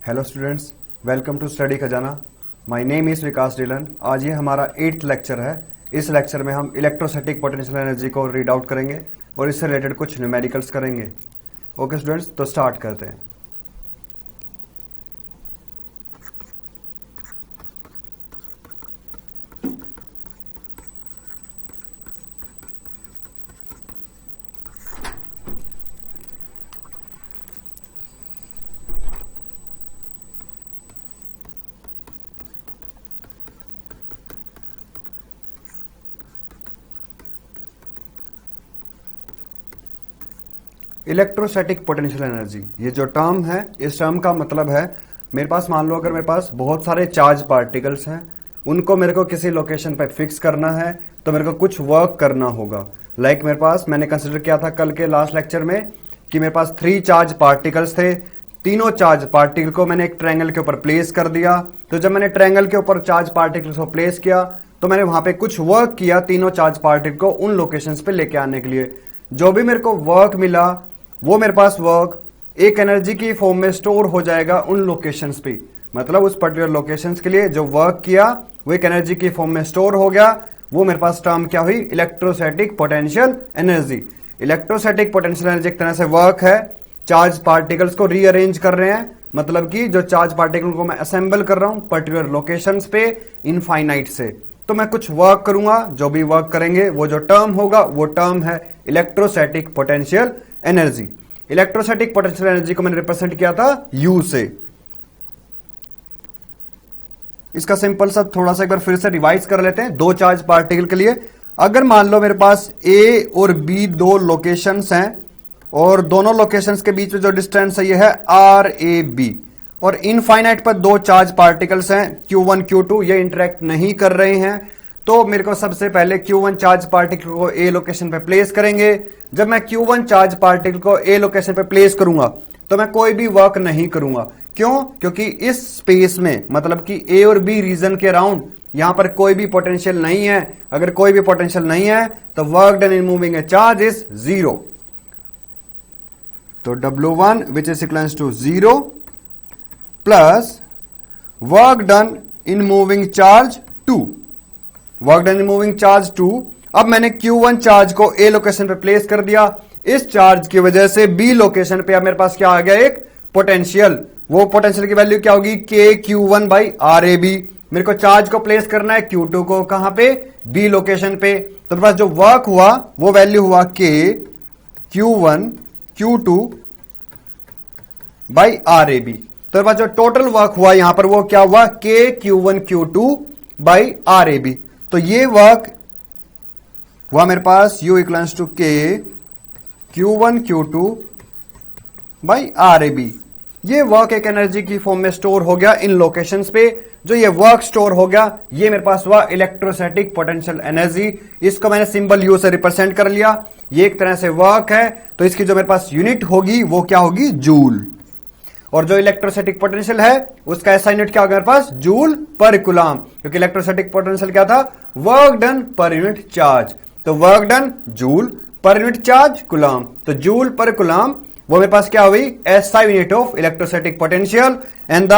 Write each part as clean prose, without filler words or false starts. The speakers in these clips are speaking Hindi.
Hello students, welcome to study Khazana. My name is Vikas Dhillon. आज ये हमारा 8th लेक्चर है। इस लेक्चर में हम इलेक्ट्रोस्टैटिक पोटेंशियल एनर्जी को रीड आउट करेंगे और इससे रिलेटेड कुछ न्यूमेरिकल्स करेंगे। ओके स्टूडेंट्स, तो स्टार्ट करते हैं। इलेक्ट्रोस्टैटिक पोटेंशियल एनर्जी, ये जो टर्म है, इस टर्म का मतलब है मेरे पास, मान लो अगर मेरे पास बहुत सारे चार्ज पार्टिकल्स हैं, उनको मेरे को किसी लोकेशन पर फिक्स करना है तो मेरे को कुछ वर्क करना होगा। लाइक मेरे पास, मैंने कंसिडर किया था कल के लास्ट लेक्चर में कि मेरे पास 3 चार्ज पार्टिकल्स थे। तीनों चार्ज पार्टिकल को मैंने एक ट्रायंगल के ऊपर प्लेस कर दिया। तो जब मैंने ट्रायंगल के ऊपर चार्ज पार्टिकल्स को प्लेस किया तो मैंने वहां पे कुछ वर्क किया तीनों चार्ज पार्टिकल को उन लोकेशंस पे लेके आने के लिए। जो भी मेरे को वर्क मिला वो मेरे पास वर्क एक एनर्जी की फॉर्म में स्टोर हो जाएगा उन लोकेशंस पे। मतलब उस पर्टिकुलर लोकेशंस के लिए जो वर्क किया वो एक एनर्जी की फॉर्म में स्टोर हो गया। वो मेरे पास टर्म क्या हुई? Electrostatic potential energy. Electrostatic potential energy एक तरह से वर्क है, चार्ज पार्टिकल्स को रीअरेंज कर रहे हैं। मतलब कि जो चार्ज पार्टिकल को मैं असेंबल कर रहा हूं पर्टिकुलर लोकेशंस पे इनफाइनाइट से, तो मैं कुछ वर्क करूंगा। जो भी वर्क करेंगे वो जो टर्म होगा वो टर्म है electrostatic potential energy. Electrostatic potential energy को मैंने रिप्रेजेंट किया था U से। इसका सिंपल सा थोड़ा सा एक बार फिर से रिवाइज कर लेते हैं। 2 चार्ज पार्टिकल के लिए अगर मान लो मेरे पास A और B 2 लोकेशंस हैं और दोनों लोकेशंस के बीच में जो डिस्टेंस है ये है RAB, और इनफाइनाइट पर 2 चार्ज पार्टिकल्स हैं Q1 Q2, ये इंटरेक्ट नहीं कर रहे हैं। तो मेरे को सबसे पहले Q1 चार्ज पार्टिकल को A लोकेशन पे प्लेस करेंगे। जब मैं Q1 चार्ज पार्टिकल को A लोकेशन पे प्लेस करूंगा तो मैं कोई भी वर्क नहीं करूंगा। क्यों? क्योंकि इस स्पेस में, मतलब कि A और B रीजन के अराउंड यहां पर कोई भी पोटेंशियल नहीं है। अगर कोई भी पोटेंशियल नहीं है तो work done in moving a charge is 0। तो W1 which is equals to 0 plus work done in moving charge 2। Work done in moving charge 2। अब मैंने Q1 चार्ज को A लोकेशन पे प्लेस कर दिया। इस चार्ज की वजह से B लोकेशन पे अब मेरे पास क्या आ गया? एक पोटेंशियल। वो पोटेंशियल की वैल्यू क्या होगी? KQ1 by RAB। मेरे को चार्ज को प्लेस करना है Q2 को कहां पे? B लोकेशन पे। तो मेरे पास जो वर्क हुआ वो वैल्यू हुआ KQ1 Q2 बाई RAB। तो मेरे पास जो टोटल वर्क हुआ यहां पर वो क्या हुआ? KQ1 Q2 by RAB। तो ये वर्क हुआ मेरे पास U equals to K Q1 Q2 by RAB। ये वर्क एक एनर्जी की फॉर्म में स्टोर हो गया इन लोकेशंस पे। जो ये वर्क स्टोर हो गया ये मेरे पास हुआ इलेक्ट्रोस्टैटिक पोटेंशियल एनर्जी। इसको मैंने सिंबल U से रिप्रेजेंट कर लिया। ये एक तरह से वर्क है, तो इसकी जो मेरे पास यूनिट होगी वो क्या होगी? जूल। और जो इलेक्ट्रोस्टैटिक पोटेंशियल है उसका ऐसा यूनिट क्या होगा मेरे पास? जूल पर कूलम। क्योंकि इलेक्ट्रोस्टैटिक पोटेंशियल क्या था? वर्क डन पर यूनिट चार्ज। तो वर्क डन जूल पर यूनिट चार्ज कूलम। तो जूल पर कूलम वो मेरे पास क्या हुई? SI unit of electrostatic potential, and the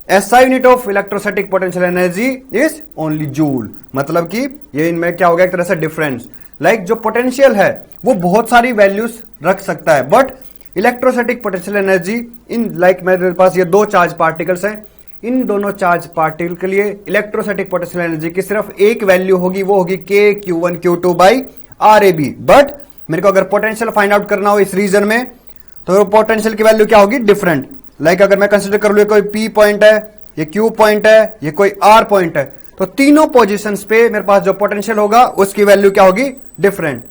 SI unit of electrostatic potential energy is only joule. मतलब कि ये इनमें क्या हो गया? एक तरह से डिफरेंस। लाइक जो पोटेंशियल है वो बहुत सारी वैल्यूज रख सकता है, but electrostatic potential energy in, like मेरे पास ये 2 चार्ज पार्टिकल्स हैं, इन दोनों चार्ज पार्टिकल के लिए इलेक्ट्रोस्टैटिक पोटेंशियल एनर्जी की सिर्फ एक वैल्यू होगी, वो होगी KQ1 Q2 by RAB। But मेरे को अगर पोटेंशियल फाइंड आउट करना हो इस रीजन में तो पोटेंशियल की वैल्यू क्या होगी? डिफरेंट। लाइक अगर मैं कंसीडर कर लूं कोई P पॉइंट है, ये Q पॉइंट है, ये कोई R पॉइंट है, तो तीनों पोजीशंस पे मेरे पास जो पोटेंशियल होगा उसकी वैल्यू क्या होगी? डिफरेंट।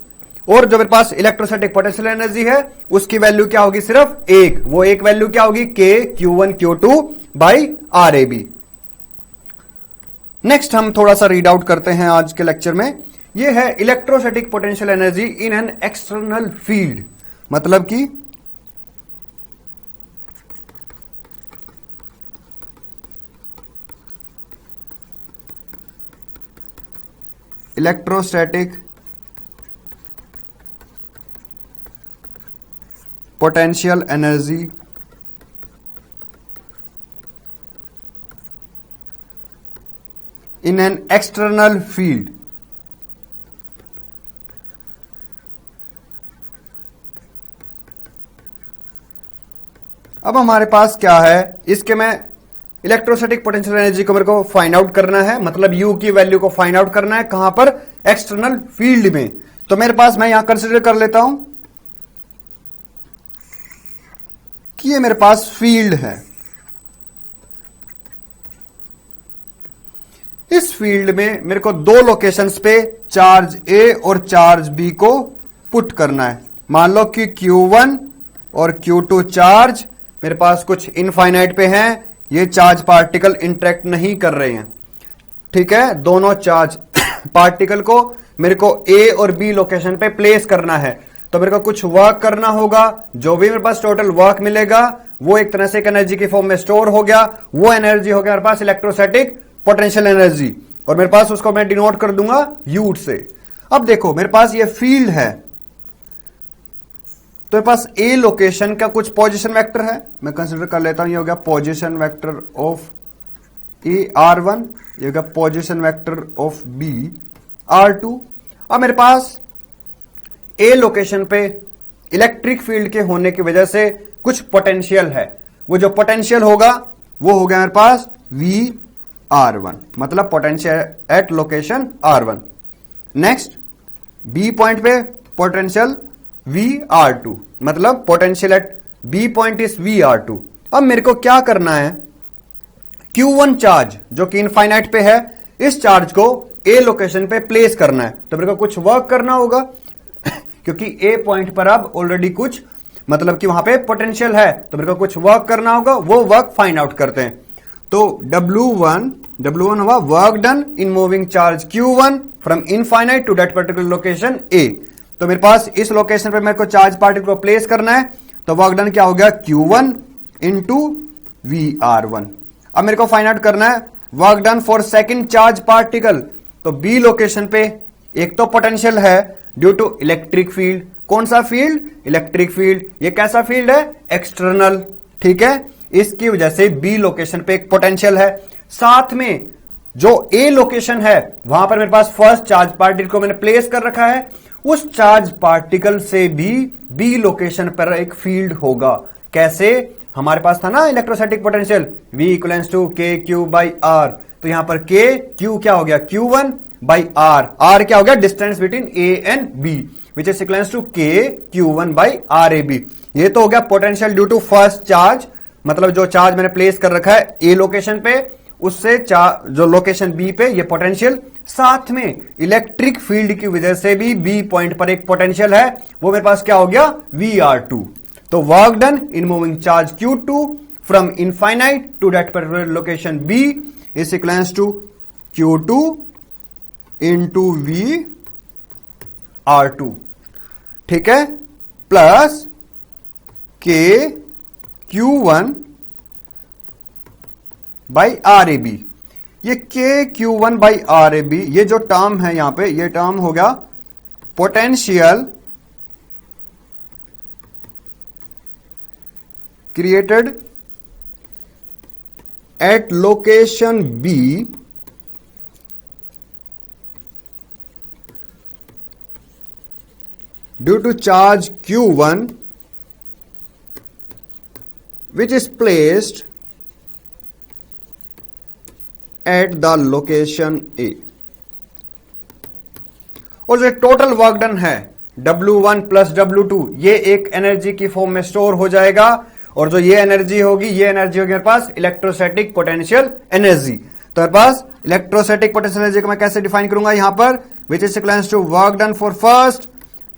और जो मेरे पास इलेक्ट्रोस्टैटिक पोटेंशियल एनर्जी है उसकी वैल्यू क्या होगी? सिर्फ एक। वो एक वैल्यू क्या होगी? KQ1 Q2 by RAB। Next हम थोड़ा सा रीड आउट करते हैं आज के लेक्चर में। ये है electrostatic potential energy in an external field. मतलब कि electrostatic potential energy in an external field. अब हमारे पास क्या है, इसके में इलेक्ट्रोस्टैटिक पोटेंशियल एनर्जी को मेरे को फाइंड आउट करना है, मतलब यू की वैल्यू को फाइंड आउट करना है कहां पर, एक्सटर्नल फील्ड में। तो मेरे पास, मैं यहां कंसीडर कर लेता हूं कि ये मेरे पास फील्ड है। इस फील्ड में मेरे को दो लोकेशंस पे चार्ज ए और चार्ज बी को पुट करना है। मान लो कि Q1 और Q2 चार्ज मेरे पास कुछ इनफाइनाइट पे हैं, ये चार्ज पार्टिकल इंटरेक्ट नहीं कर रहे हैं, ठीक है। दोनों चार्ज पार्टिकल को मेरे को ए और बी लोकेशन पे प्लेस करना है, तो मेरे को कुछ वर्क करना होगा। जो भी मेरे पास टोटल वर्क मिलेगा वो एक तरह से एक एनर्जी की फॉर्म में स्टोर हो गया, वो एनर्जी हो गया मेरे पास इलेक्ट्रोस्टैटिक पोटेंशियल एनर्जी, और मेरे पास उसको मैं डिनोट कर दूंगा यू से। अब देखो मेरे पास ये फील्ड है, तो मेरे पास ए लोकेशन का कुछ पोजीशन वेक्टर है, मैं कंसीडर कर लेता हूं, ये हो गया position vector of A R1, ये हो गया position vector of B R2। अब मेरे पास ए लोकेशन पे इलेक्ट्रिक फील्ड के होने की वजह से कुछ पोटेंशियल है, वो जो पोटेंशियल होगा वो हो गया मेरे पास वी R1, मतलब potential at location R1। Next B point पे पोटेंशियल VR2, मतलब potential at B point is VR2। अब मेरे को क्या करना है, Q1 चार्ज जो कि इनफाइनाइट पे है, इस चार्ज को ए लोकेशन पे प्लेस करना है, तो मेरे को कुछ वर्क करना होगा क्योंकि ए पॉइंट पर अब ऑलरेडी कुछ, मतलब कि वहां पे पोटेंशियल है, तो मेरे को कुछ वर्क करना होगा, वो वर्क फाइंड आउट करते हैं। तो W1 हुआ work done in moving charge Q1 from infinite to that particular location A। तो मेरे पास इस लोकेशन पे मेरे को चार्ज पार्टिकल को प्लेस करना है, तो वर्क डन क्या हो गया, Q1 इंटू VR1। अब मेरे को फाइंड आउट करना है work done for second charge particle, तो बी लोकेशन पे एक तो पोटेंशियल है ड्यू टू इलेक्ट्रिक फील्ड। कौन सा फील्ड, इलेक्ट्रिक फील्ड। ये कैसा फील्ड है, एक्सटर्नल, ठीक है। इसकी वजह से बी लोकेशन पे एक पोटेंशियल है, साथ में जो ए लोकेशन है वहां पर मेरे पास फर्स्ट चार्ज पार्टिकल को मैंने प्लेस कर रखा है, उस चार्ज पार्टिकल से भी बी लोकेशन पर एक फील्ड होगा। कैसे, हमारे पास था ना electrostatic potential V equals to K Q by are, तो यहां पर के क्यू क्या हो गया, Q1 बाई आर क्या हो गया, distance between A and B, which is equals to K Q1 by RAB। ये तो हो गया potential due to first charge, मतलब जो चार्ज मैंने प्लेस कर रखा है ए लोकेशन पे, उससे जो लोकेशन बी पे ये पोटेंशियल, साथ में इलेक्ट्रिक फील्ड की वजह से भी बी पॉइंट पर एक पोटेंशियल है, वो मेरे पास क्या हो गया, VR2। तो work done in moving charge Q2 from infinite to that particular location B is equals to Q2 into VR2, ठीक है, plus K Q1 by RAB। ये के Q1 बाई RAB, ये जो टर्म है यहां पे, ये टर्म हो गया potential created at location B due to charge Q1 which is placed at the location A। और जो टोटल वर्क डन है W1 प्लस W2, ये एक एनर्जी की फॉर्म में स्टोर हो जाएगा, और जो ये एनर्जी होगी, ये एनर्जी होगी मेरे पास इलेक्ट्रोस्टैटिक पोटेंशियल एनर्जी। तो मेरे पास इलेक्ट्रोस्टैटिक पोटेंशियल एनर्जी को मैं कैसे डिफाइन करूंगा यहां पर, which is equals to work done for first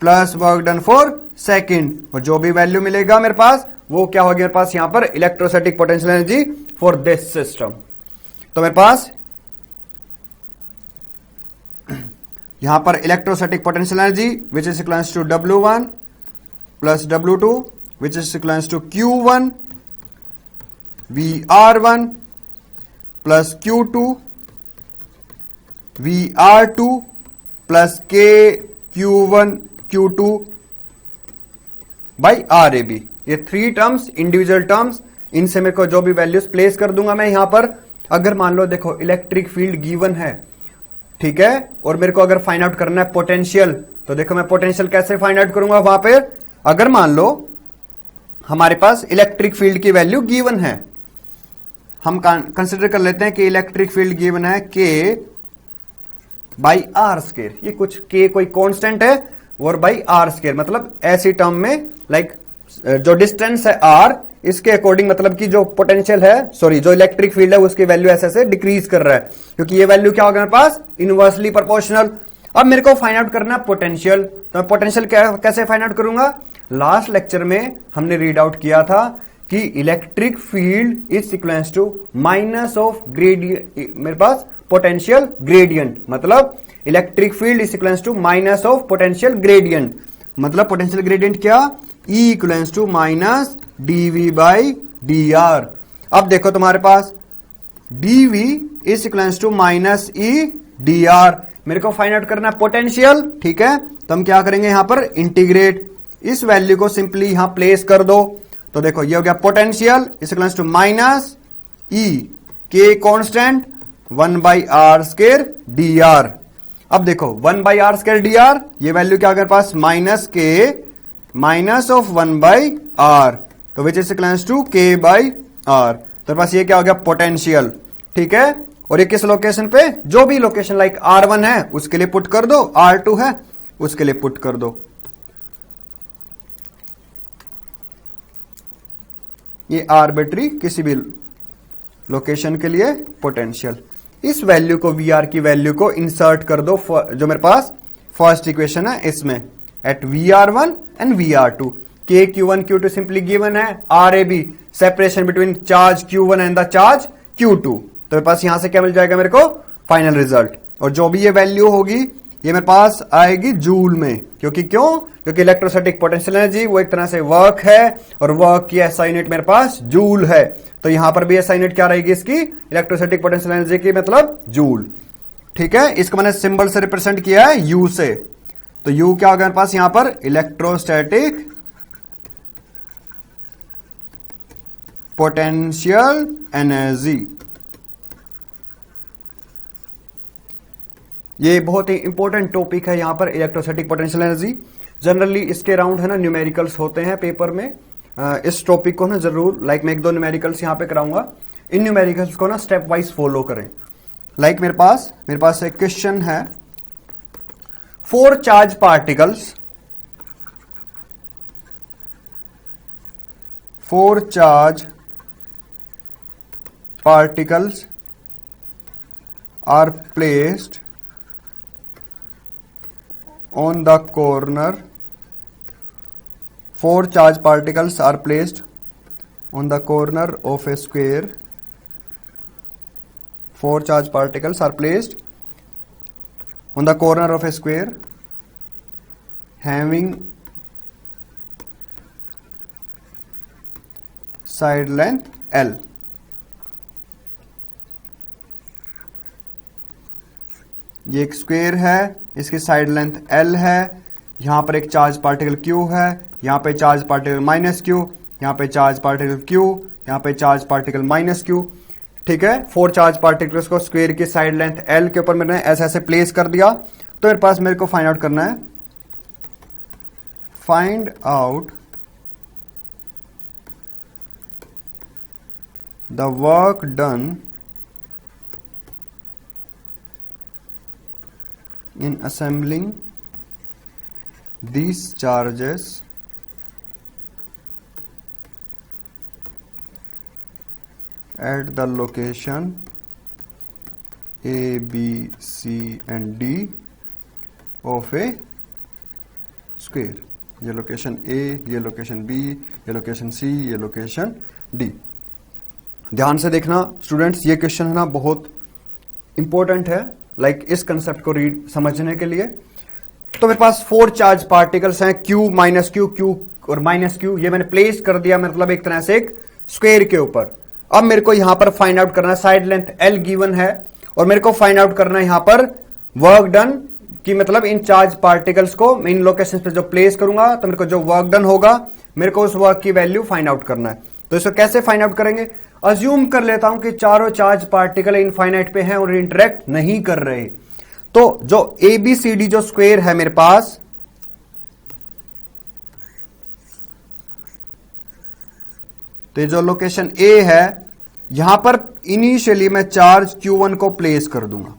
plus work done for second, और जो भी वैल्यू मिलेगा मेरे पास वो क्या होगी मेरे पास यहां पर electrostatic potential energy for this system. तो मेरे पास यहां पर electrostatic potential energy which is equals to W1 plus W2 which is equals to Q1 VR1 plus Q2 VR2 plus K Q1 Q2 by RAB। ये थ्री टर्म्स, इंडिविजुअल टर्म्स, इनसे मेरे को जो भी वैल्यूज प्लेस कर दूंगा मैं यहां पर, अगर मान लो देखो इलेक्ट्रिक फील्ड गिवन है, ठीक है, और मेरे को अगर फाइंड आउट करना है पोटेंशियल, तो देखो मैं पोटेंशियल कैसे फाइंड आउट करूंगा वहां पे। अगर मान लो हमारे पास इलेक्ट्रिक फील्ड की वैल्यू गिवन है, हम कंसिडर कर लेते हैं कि इलेक्ट्रिक फील्ड गिवन है के बाई आर स्क्वायर, ये कुछ के कोई कांस्टेंट है और बाई आर स्क्वायर, मतलब ऐसी टर्म में लाइक जो डिस्टेंस है आर, इसके अकॉर्डिंग मतलब कि जो पोटेंशियल है, सॉरी जो इलेक्ट्रिक फील्ड है उसकी वैल्यू ऐसे ऐसे डिक्रीज कर रहा है, क्योंकि ये वैल्यू क्या होगा मेरे पास इनवर्सली प्रोपोर्शनल। अब मेरे को फाइंड आउट करना है पोटेंशियल, तो मैं पोटेंशियल कैसे फाइंड आउट करूंगा। लास्ट लेक्चर में हमने रीड आउट किया था कि electric field is equals to minus of gradient, मेरे पास पोटेंशियल ग्रेडियंट, मतलब electric field is equals to minus of potential gradient, मतलब पोटेंशियल ग्रेडियंट क्या, E equals to minus dV by dr। अब देखो तुम्हारे पास dV is equals to minus E dr, मेरे को फाइंड आउट करना है पोटेंशियल, ठीक है, तो हम क्या करेंगे यहां पर इंटीग्रेट, इस वैल्यू को सिंपली यहां प्लेस कर दो, तो देखो ये हो गया potential is equals to minus E K constant 1 by r square dr। अब देखो 1 बाई आर स्क्वायर dr, ये वैल्यू क्या मेरे पास minus K minus of 1 by are, तो which is equals to K by are, तो पास ये क्या हो गया पोटेंशियल, ठीक है, और ये किस लोकेशन पे, जो भी लोकेशन लाइक R1 है उसके लिए पुट कर दो, R2 है उसके लिए पुट कर दो, ये आर्बिट्री किसी भी लोकेशन के लिए पोटेंशियल। इस वैल्यू को VR की वैल्यू को इंसर्ट कर दो जो मेरे पास फर्स्ट इक्वेशन है इसमें, एट VR1 एंड VR2, के Q1 Q2 सिंपली गिवन है, RAB separation between charge Q1 and the charge Q2, तो मेरे पास यहां से क्या मिल जाएगा मेरे को फाइनल रिजल्ट, और जो भी ये वैल्यू होगी ये मेरे पास आएगी जूल में, क्योंकि इलेक्ट्रोस्टैटिक पोटेंशियल एनर्जी वो एक तरह से वर्क है, और वर्क की एसआई यूनिट मेरे पास जूल है, तो यहां पर भी एसआई यूनिट क्या रहेगी इसकी, इलेक्ट्रोस्टैटिक पोटेंशियल एनर्जी की मतलब जूल, ठीक है। इसको मैंने सिंबल से रिप्रेजेंट किया है यू से, तो यू क्या होगा मेरे पास यहां पर इलेक्ट्रोस्टैटिक पोटेंशियल एनर्जी। ये बहुत ही इंपॉर्टेंट टॉपिक है यहां पर इलेक्ट्रोस्टैटिक पोटेंशियल एनर्जी, जनरली इसके राउंड है ना न्यूमेरिकल्स होते हैं पेपर में, इस टॉपिक को ना जरूर लाइक मैं एक दो न्यूमेरिकल्स यहां पे कराऊंगा, इन न्यूमेरिकल्स को ना स्टेप वाइज फॉलो करें। लाइक मेरे पास एक क्वेश्चन है, 4 charge particles, 4 charge particles are placed on the corner, 4 charge particles are placed on the corner of a square, 4 charge particles are placed on the corner of a square having side length L। ये एक स्क्वायर है, इसकी साइड लेंथ L है, यहां पर एक चार्ज पार्टिकल Q है, यहां पे चार्ज पार्टिकल माइनस Q, यहां पे चार्ज पार्टिकल Q, यहां पे चार्ज पार्टिकल माइनस Q, ठीक है। 4 चार्ज पार्टिकल्स को स्क्वायर की साइड लेंथ L के ऊपर मैंने ऐसे ऐसे प्लेस कर दिया, तो मेरे पास मेरे को फाइंड आउट करना है, find out the work done in assembling these charges at the location A, B, C and D of a square। ये लोकेशन A, ये लोकेशन B, ये लोकेशन C, ये लोकेशन D। ध्यान से देखना स्टूडेंट्स, ये क्वेश्चन है ना बहुत इंपॉर्टेंट है लाइक इस कंसेप्ट को रीड समझने के लिए। तो मेरे पास 4 चार्ज पार्टिकल्स हैं, Q माइनस Q और माइनस Q, ये मैंने प्लेस कर दिया मतलब एक तरह से एक स्क्वायर के ऊपर। अब मेरे को यहां पर फाइंड आउट करना है, साइड लेंथ L गिवन है, और मेरे को फाइंड आउट करना है यहां पर वर्क डन की, मतलब इन चार्ज पार्टिकल्स को इन लोकेशन पे जो प्लेस करूंगा तो मेरे को जो वर्क डन होगा मेरे को उस वर्क की वैल्यू फाइंड आउट करना है। तो इसको कैसे फाइंड आउट करेंगे? अज्यूम कर लेता हूं कि चारों चार्ज पार्टिकल इनफाइनाइट पे हैं और इंटरेक्ट नहीं कर रहे। तो जो ABCD जो स्क्वायर है मेरे पास, तो ये जो लोकेशन A है, यहां पर इनिशियली मैं चार्ज Q1 को प्लेस कर दूंगा।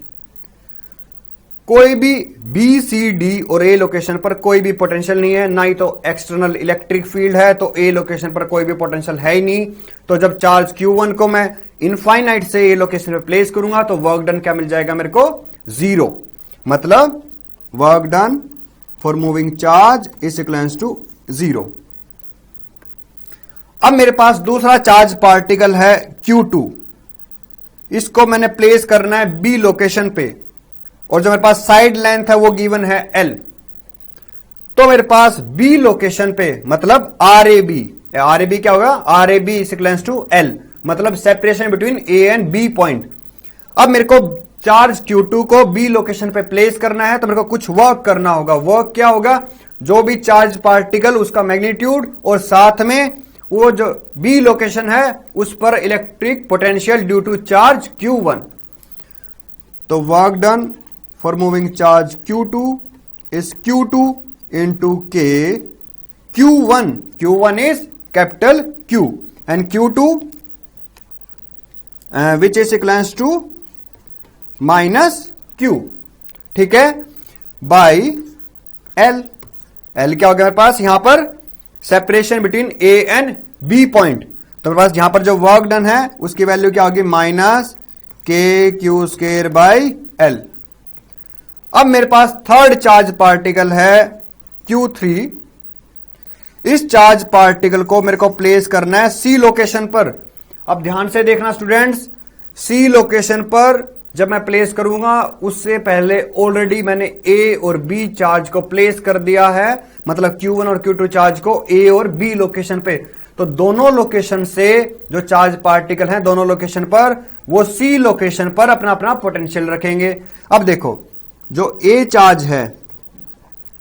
कोई भी B, C, D और A लोकेशन पर कोई भी पोटेंशियल नहीं है, ना ही तो एक्सटर्नल इलेक्ट्रिक फील्ड है, तो A लोकेशन पर कोई भी पोटेंशियल है ही नहीं। तो जब चार्ज Q1 को मैं इनफाइनाइट से A लोकेशन पर प्लेस करूंगा तो वर्क डन क्या मिल जाएगा मेरे को? 0। मतलब work done for moving charge is equals to 0। अब मेरे पास दूसरा चार्ज पार्टिकल है Q2। इसको मैंने प्लेस करना है B लोकेशन पे, और जो मेरे पास साइड लेंथ है वो गिवन है L। तो मेरे पास B लोकेशन पे, मतलब RAB क्या होगा? RAB is equals to L, मतलब separation between A and B point. अब मेरे को चार्ज Q2 को B लोकेशन पे प्लेस करना है, तो मेरे को कुछ वर्क करना होगा। वर्क क्या होगा? जो भी चार्ज पार्टिकल उसका मैग्नीट्यूड और साथ में वो जो B लोकेशन है उस पर electric potential due to charge Q1। तो work done for moving charge Q2 is Q2 into K, Q1 is capital Q and Q2 which is equals to minus Q, ठीक है, by L। L क्या हो गया मेरे पास? यहां पर separation between A and B point. तो मेरे पास यहां पर जो वर्क डन है उसकी वैल्यू क्या होगी? Minus KQ square by L। अब मेरे पास थर्ड चार्ज पार्टिकल है Q3। इस चार्ज पार्टिकल को मेरे को प्लेस करना है C लोकेशन पर। अब ध्यान से देखना स्टूडेंट्स, C लोकेशन पर जब मैं प्लेस करूंगा उससे पहले ऑलरेडी मैंने A और B चार्ज को प्लेस कर दिया है, मतलब Q1 और Q2 चार्ज को A और B लोकेशन पे। तो दोनों लोकेशन से जो चार्ज पार्टिकल हैं, दोनों लोकेशन पर वो C लोकेशन पर अपना अपना पोटेंशियल रखेंगे। अब देखो, जो A चार्ज है,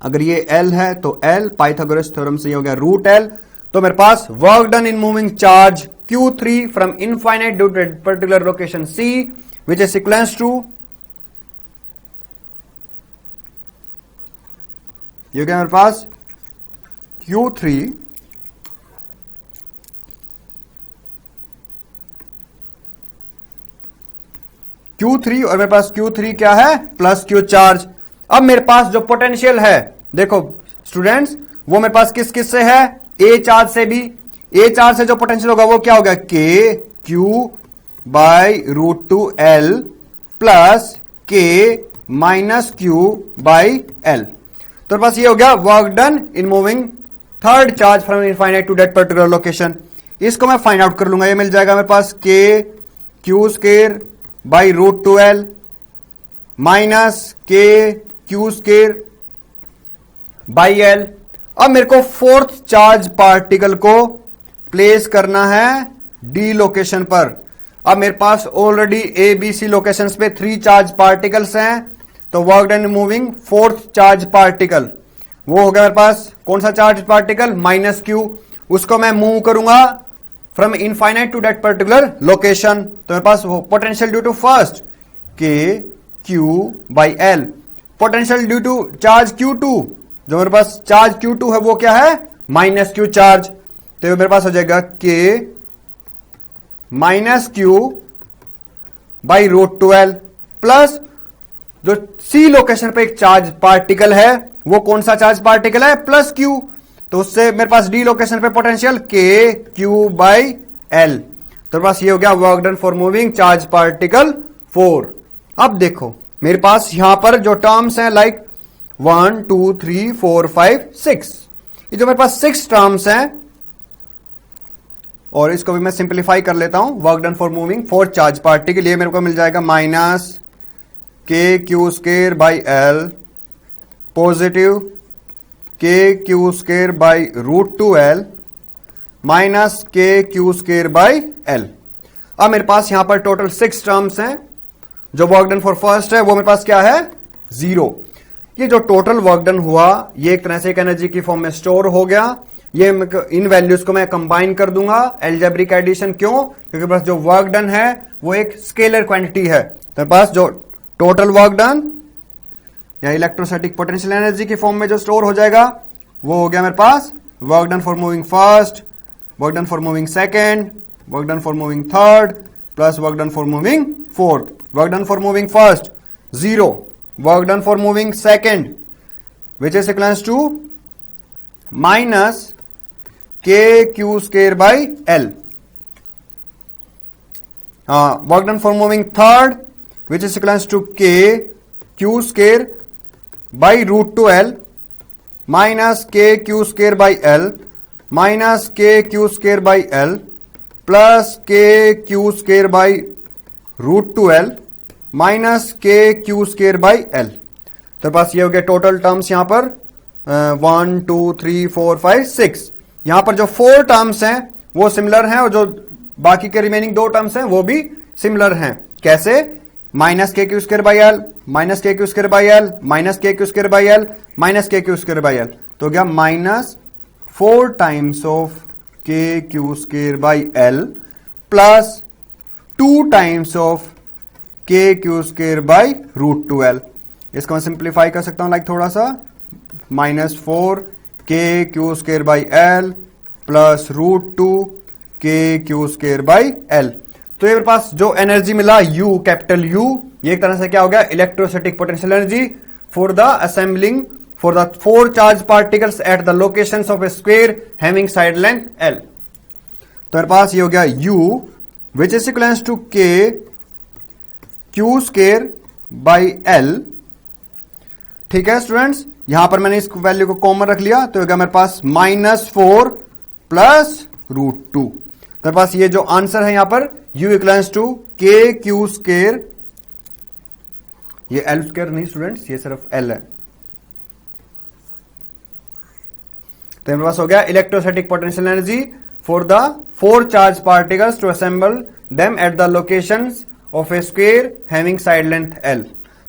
अगर ये L है तो L, पाइथागोरस थ्योरम से ये हो गया √L। तो मेरे पास work done in moving charge Q3 from infinite to particular location C which is equals to, ये हो गया मेरे पास Q3 और मेरे पास Q3 क्या है? Plus Q charge. अब मेरे पास जो पोटेंशियल है, देखो स्टूडेंट्स, वो मेरे पास किस किस से है? A चार्ज से भी। A चार्ज से जो पोटेंशियल होगा वो क्या होगा? KQ by √2L plus K minus Q by L। तो मेरे पास ये हो गया work done in moving third charge from infinite to that particular location. इसको मैं फाइंड आउट कर लूंगा। ये मिल जाएगा मेरे पास KQ square by √2L minus KQ square by L। अब मेरे को फोर्थ चार्ज पार्टिकल को प्लेस करना है D लोकेशन पर। अब मेरे पास ऑलरेडी ABC लोकेशंस पे 3 चार्ज पार्टिकल्स हैं, तो work done moving fourth charge particle, वो हो गया मेरे पास कौन सा चार्ज पार्टिकल? Minus Q। उसको मैं मूव करूंगा from infinite to that particular location. तो मेरे पास potential due to first KQ by L, potential due to charge Q2, जो मेरे पास चार्ज Q2 है वो क्या है? Minus Q charge. तो मेरे पास हो जाएगा K minus Q by √2L plus जो C लोकेशन पे एक चार्ज पार्टिकल है, वो कौन सा चार्ज पार्टिकल है? Plus Q। तो उससे मेरे पास D लोकेशन पे पोटेंशियल KQ बाई L। तो मेरे पास ये हो गया work done for moving charge particle 4। अब देखो मेरे पास यहां पर जो टर्म्स हैं लाइक 1 2 3 4 5 6, ये जो मेरे पास 6 टर्म्स हैं, और इसको भी मैं सिंप्लीफाई कर लेता हूं। Work done for moving 4 charge particle, ये मेरे को मिल जाएगा minus KQ square by L positive KQ square by √2L minus KQ square by L। अब मेरे पास यहां पर टोटल 6 टर्म्स हैं। जो वर्क डन फॉर फर्स्ट है वो मेरे पास क्या है? 0। ये जो टोटल वर्क डन हुआ ये एक तरह से एक एनर्जी की फॉर्म में स्टोर हो गया। ये इन वैल्यूज को मैं कंबाइन कर दूंगा एल्जेब्रिक एडिशन। क्यों? क्योंकि बस जो वर्क डन है वो एक स्केलर क्वांटिटी है। तो पास जो टोटल वर्क डन या इलेक्ट्रोस्टैटिक पोटेंशियल एनर्जी के फॉर्म में जो स्टोर हो जाएगा वो हो गया मेरे पास work done for moving first, work done for moving second, work done for moving third plus work done for moving fourth. Work done for moving first 0, work done for moving second which is equals to minus k q square by L. Work done for moving third which is equals to k q square by root 2L minus k q square by L minus k q square by L plus k q square by root 2L minus k q square by L। तो पास ये हो गया टोटल टर्म्स यहां पर 1 2 3 4 5 6। यहां पर जो 4 टर्म्स हैं वो सिमिलर हैं और जो बाकी के रिमेनिंग 2 टर्म्स हैं वो भी सिमिलर हैं। कैसे? Minus K Q square by L, minus K Q square by L, minus K Q square by L, minus K Q square by L. तो गया minus 4 times of K Q square by L plus 2 times of K Q square by root 2L। इसको मैं सिंप्लीफाई कर सकता हूं लाइक थोड़ा सा, minus 4 K Q square by L plus root 2 K Q square by L. तो ये मेरे पास जो एनर्जी मिला U, कैपिटल U, ये एक तरह से क्या हो गया electrostatic potential energy for the assembling for the 4 charge particles at the locations of a square having side length L। तो मेरे पास ये हो गया U which is equals to K Q square by L। ठीक है स्टूडेंट्स, यहां पर मैंने इस वैल्यू को कॉमन रख लिया तो होगा मेरे पास -4 प्लस रूट 2। तो मेरे पास ये जो आंसर है यहां पर U equals to K Q square, ये L स्क्वायर नहीं स्टूडेंट्स, ये सिर्फ L है। तो मेरे पास हो गया electrostatic potential energy for the 4 charge particles to assemble them at the locations of a square having side length L।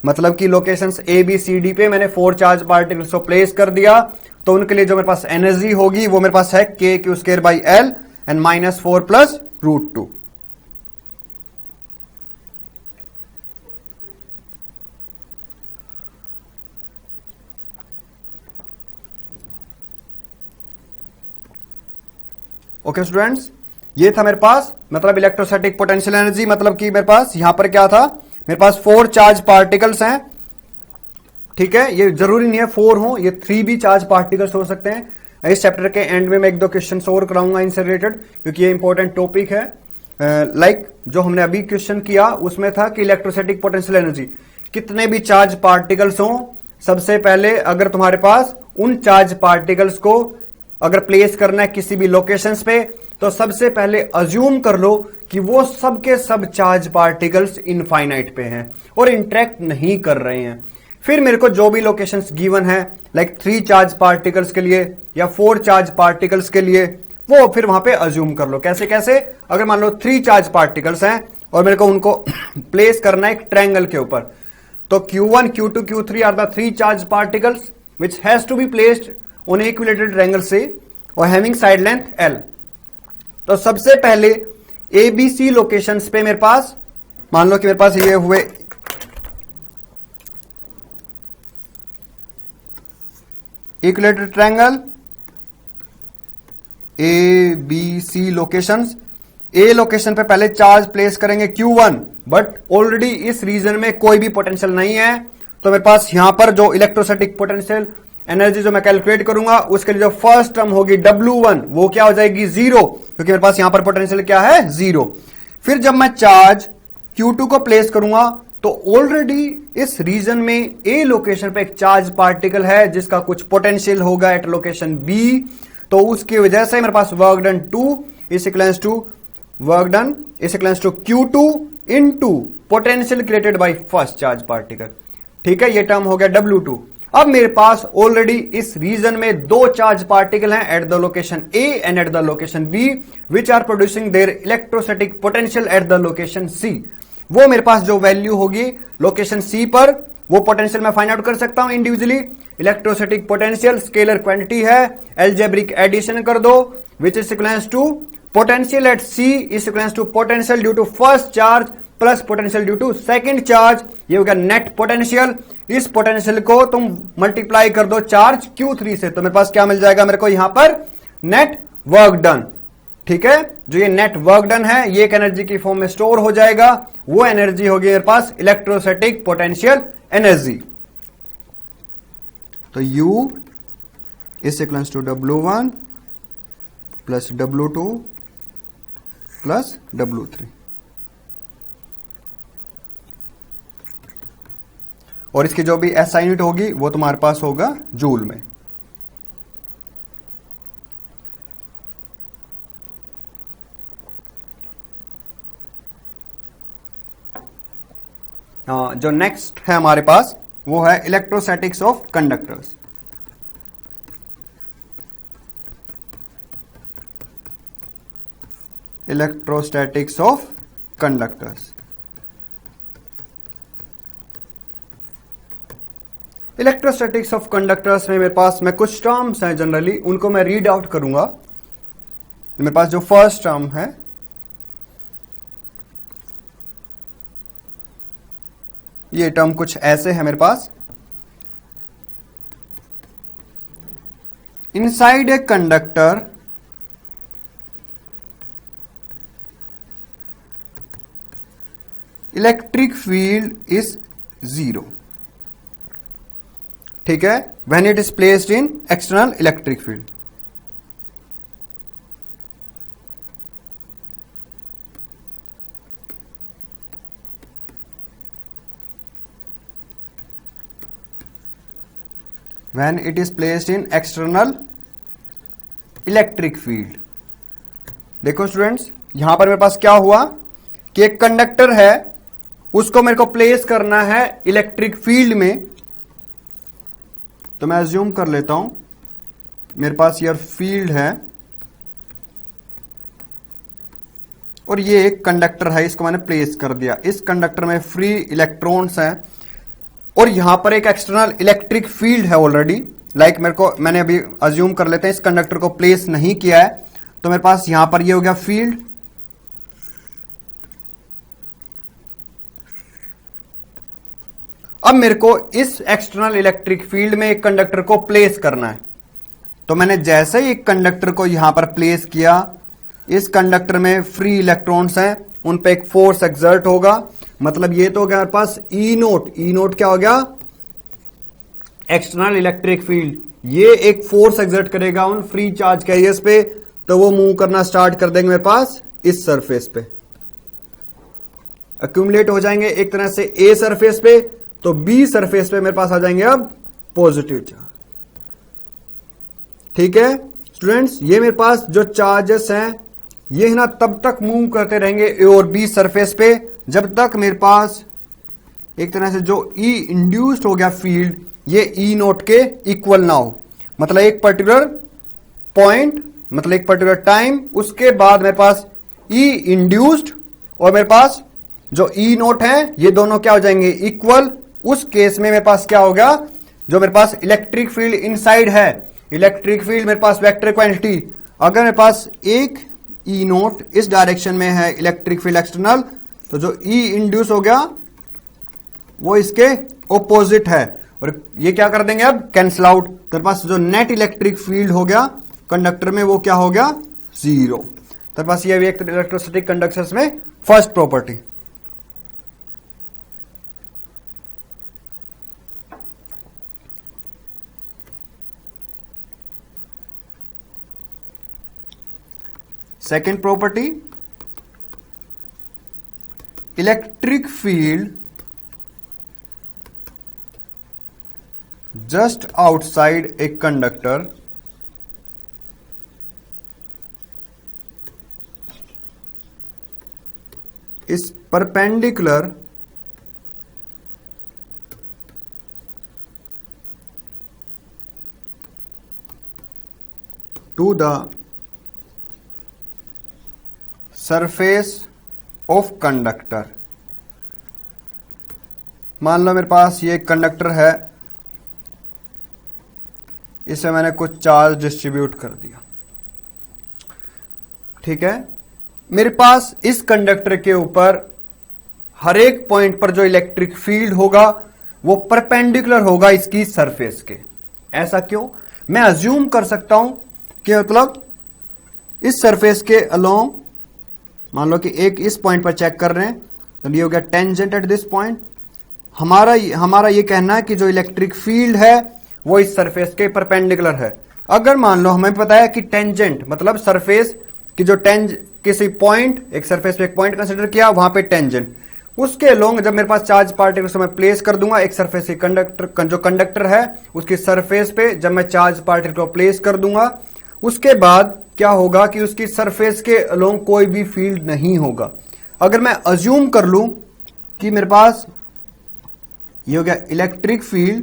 मतलब कि locations A B C D पे मैंने 4 चार्ज पार्टिकल्स को प्लेस कर दिया तो उनके लिए जो मेरे पास एनर्जी होगी वो मेरे पास है K Q square by L and -4 plus root 2। Okay students, ये था मेरे पास मतलब इलेक्ट्रोस्टैटिक पोटेंशियल एनर्जी। मतलब कि मेरे पास यहां पर क्या था, मेरे पास 4 चार्ज पार्टिकल्स हैं। ठीक है, ये जरूरी नहीं है 4 हो, ये 3 भी चार्ज पार्टिकल्स हो सकते हैं। इस चैप्टर के एंड में मैं 1-2 क्वेश्चन और कराऊंगा इनसे रिलेटेड, क्योंकि ये इंपॉर्टेंट टॉपिक है। लाइक जो हमने अभी क्वेश्चन किया उसमें था कि इलेक्ट्रोस्टैटिक पोटेंशियल एनर्जी कितने भी चार्ज पार्टिकल्स हो, सबसे पहले अगर तुम्हारे पास उन चार्ज पार्टिकल्स को अगर प्लेस करना है किसी भी लोकेशंस पे तो सबसे पहले अज्यूम कर लो कि वो सब के सब चार्ज पार्टिकल्स इनफाइनाइट पे हैं और इंटरेक्ट नहीं कर रहे हैं। फिर मेरे को जो भी लोकेशंस गिवन है लाइक 3 चार्ज पार्टिकल्स के लिए या 4 चार्ज पार्टिकल्स के लिए, वो फिर वहां पे अज्यूम कर लो। कैसे कैसे? अगर मान लो 3 चार्ज पार्टिकल्स हैं और मेरे को उनको प्लेस करना है एक ट्रायंगल के ऊपर, तो Q1, Q2, Q3 are the 3 charge particles which has to be placed on equilateral triangle से और हैविंग साइड लेंथ L। तो सबसे पहले ABC लोकेशंस पे मेरे पास मान लो कि मेरे पास ये हुए इक्विलेटरल ट्रायंगल ABC लोकेशंस। ए लोकेशन पे पहले चार्ज प्लेस करेंगे Q1, बट ऑलरेडी इस रीजन में कोई भी पोटेंशियल नहीं है, तो मेरे पास यहां पर जो इलेक्ट्रोस्टैटिक पोटेंशियल एनर्जी जो मैं कैलकुलेट करूंगा उसके लिए जो फर्स्ट टर्म होगी W1 वो क्या हो जाएगी 0, क्योंकि मेरे पास यहां पर पोटेंशियल क्या है 0। फिर जब मैं चार्ज Q2 को प्लेस करूंगा तो ऑलरेडी इस रीजन में ए लोकेशन पे एक चार्ज पार्टिकल है जिसका कुछ पोटेंशियल होगा एट लोकेशन B, तो उसकी वजह से मेरे पास work done 2 is equals to work done is equals to Q2 into potential created by first charge particle. ठीक है, ये टर्म हो गया W2। अब मेरे पास ऑलरेडी इस रीजन में 2 चार्ज पार्टिकल हैं at the location A and at the location B which are producing their electrostatic potential at the location C। वो मेरे पास जो वैल्यू होगी लोकेशन C पर वो पोटेंशियल मैं फाइंड आउट कर सकता हूं individually. Electrostatic potential scalar quantity है, एल्जेब्रिक एडिशन कर दो, which is equals to potential at C is equals to potential due to first charge plus potential due to second charge, ये हो गया नेट पोटेंशियल। इस पोटेंशियल को तुम मल्टीप्लाई कर दो चार्ज Q3 से, तो मेरे पास क्या मिल जाएगा मेरे को यहां पर नेट वर्क डन। ठीक है, जो ये नेट वर्क डन है ये एक एनर्जी की फॉर्म में स्टोर हो जाएगा, वो एनर्जी होगी मेरे पास इलेक्ट्रोस्टैटिक पोटेंशियल एनर्जी। तो U is equals to W1 plus W2 plus W3, और इसकी जो भी SI यूनिट होगी वो तुम्हारे पास होगा जूल में। जो नेक्स्ट है हमारे पास वो है electrostatics of conductors. Electrostatics of conductors. Electrostatics of conductors में मेरे पास में कुछ टर्म्स हैं जनरली, उनको मैं रीड आउट करूंगा। मेरे पास जो फर्स्ट टर्म है ये टर्म कुछ ऐसे है मेरे पास, inside a conductor electric field is 0। ठीक है, when it is placed in external electric field. when it is placed in external electric field। देखो स्टूडेंट्स, यहां पर मेरे पास क्या हुआ कि एक कंडक्टर है, उसको मेरे को प्लेस करना है इलेक्ट्रिक फील्ड में। तो मैं अज्यूम कर लेता हूं मेरे पास ये फील्ड है और ये एक कंडक्टर है, इसको मैंने प्लेस कर दिया। इस कंडक्टर में फ्री इलेक्ट्रॉन्स हैं और यहां पर एक एक्सटर्नल इलेक्ट्रिक फील्ड है ऑलरेडी। मैंने अभी अज्यूम कर लेते हैं इस कंडक्टर को प्लेस नहीं किया है, तो मेरे पास यहां पर ये हो गया फील्ड। अब मेरे को इस एक्सटर्नल इलेक्ट्रिक फील्ड में एक कंडक्टर को प्लेस करना है। तो मैंने जैसे ही एक कंडक्टर को यहां पर प्लेस किया, इस कंडक्टर में फ्री इलेक्ट्रॉन्स हैं, उन पे एक फोर्स एक्सर्ट होगा। मतलब ये तो हो गया मेरे पास ई नोट क्या हो गया, एक्सटर्नल इलेक्ट्रिक फील्ड। ये एक फोर्स एक्सर्ट करेगा उन फ्री चार्ज कैरियर्स पे, तो वो मूव करना स्टार्ट कर देंगे मेरे पास इस सरफेस पे, एक्यूमुलेट हो जाएंगे एक तरह से ए सरफेस पे, तो बी सरफेस पे मेरे पास आ जाएंगे अब पॉजिटिव चार्ज। ठीक है स्टूडेंट्स, ये मेरे पास जो चार्जेस हैं ये ना तब तक मूव करते रहेंगे ए और बी सरफेस पे जब तक मेरे पास एक तरह से जो ई इंड्यूस्ड हो गया फील्ड ये ई नोट के इक्वल ना हो। मतलब एक पर्टिकुलर पॉइंट, मतलब एक पर्टिकुलर टाइम, उसके बाद मेरे पास ई इंड्यूस्ड और मेरे पास जो ई नोट है ये दोनों क्या हो जाएंगे इक्वल। उस केस में मेरे पास क्या होगा, जो मेरे पास इलेक्ट्रिक फील्ड इनसाइड है, इलेक्ट्रिक फील्ड मेरे पास वेक्टर क्वांटिटी, अगर मेरे पास एक ई नोट इस डायरेक्शन में है इलेक्ट्रिक फील्ड एक्सटर्नल, तो जो ई इंड्यूस हो गया वो इसके ऑपोजिट है, और ये क्या कर देंगे अब कैंसिल आउट। तो पास जो नेट इलेक्ट्रिक फील्ड हो गया कंडक्टर में वो क्या हो गया 0। तो पास ये भी एक इलेक्ट्रोस्टैटिक कंडक्टर्स में first property. Second property, electric field just outside a conductor is perpendicular to the surface of conductor। मान लो मेरे पास ये कंडक्टर है इसे मैंने कुछ चार्ज डिस्ट्रीब्यूट कर दिया। ठीक है, मेरे पास इस कंडक्टर के ऊपर हर एक पॉइंट पर जो इलेक्ट्रिक फील्ड होगा वो परपेंडिकुलर होगा इसकी सरफेस के। ऐसा क्यों? मैं अज्यूम कर सकता हूं कि मतलब इस सरफेस के अलोंग, मान लो कि एक इस पॉइंट पर चेक कर रहे हैं, तो ये हो गया टेंजेंट एट दिस पॉइंट। हमारा ये कहना है कि जो इलेक्ट्रिक फील्ड है वो इस सरफेस के परपेंडिकुलर है। अगर मान लो हमें पता है कि टेंजेंट मतलब सरफेस की जो किसी पॉइंट, एक सरफेस पे एक पॉइंट कंसीडर किया, वहां पे टेंजेंट, उसके अलोंग जब मेरे पास चार्ज पार्टिकल से मैं प्लेस कर दूंगा एक सरफेस के जो कंडक्टर है उसकी सरफेस पे जब मैं चार्ज पार्टिकल को प्लेस कर दूंगा, उसके बाद क्या होगा कि उसकी सरफेस के अलोंग कोई भी फील्ड नहीं होगा। अगर मैं अज्यूम कर लूं कि मेरे पास ये हो गया इलेक्ट्रिक फील्ड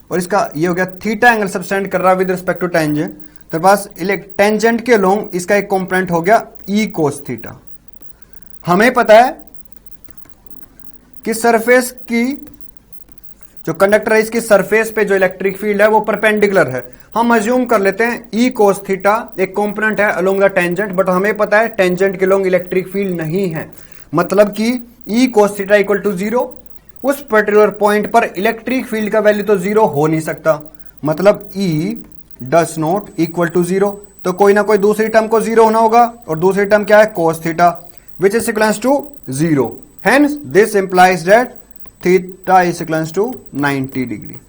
और इसका ये हो गया थीटा एंगल सबटेंड कर रहा विद रिस्पेक्ट टू टेंजेंट, तो पास टेंजेंट के अलोंग इसका एक कंपोनेंट हो गया ई कोस थीटा। हमें पता है कि सरफेस की जो कंडक्टर है इसकी सरफेस पे जो इलेक्ट्रिक फील्ड है वो परपेंडिकुलर है। हम अज्यूम कर लेते हैं ई कोस थीटा एक कंपोनेंट है अलोंग द टेंजेंट, बट हमें पता है टेंजेंट के अलोंग इलेक्ट्रिक फील्ड नहीं है, मतलब कि ई कोस थीटा इक्वल टू 0। उस पर्टिकुलर पॉइंट पर इलेक्ट्रिक फील्ड का वैल्यू तो 0 हो नहीं सकता, मतलब ई डज नॉट इक्वल टू 0, तो कोई ना कोई दूसरी टर्म को 0 होना होगा, और दूसरी टर्म क्या है? Cos theta, which is equals to 0। Hence this implies that theta is equals to 90 degree.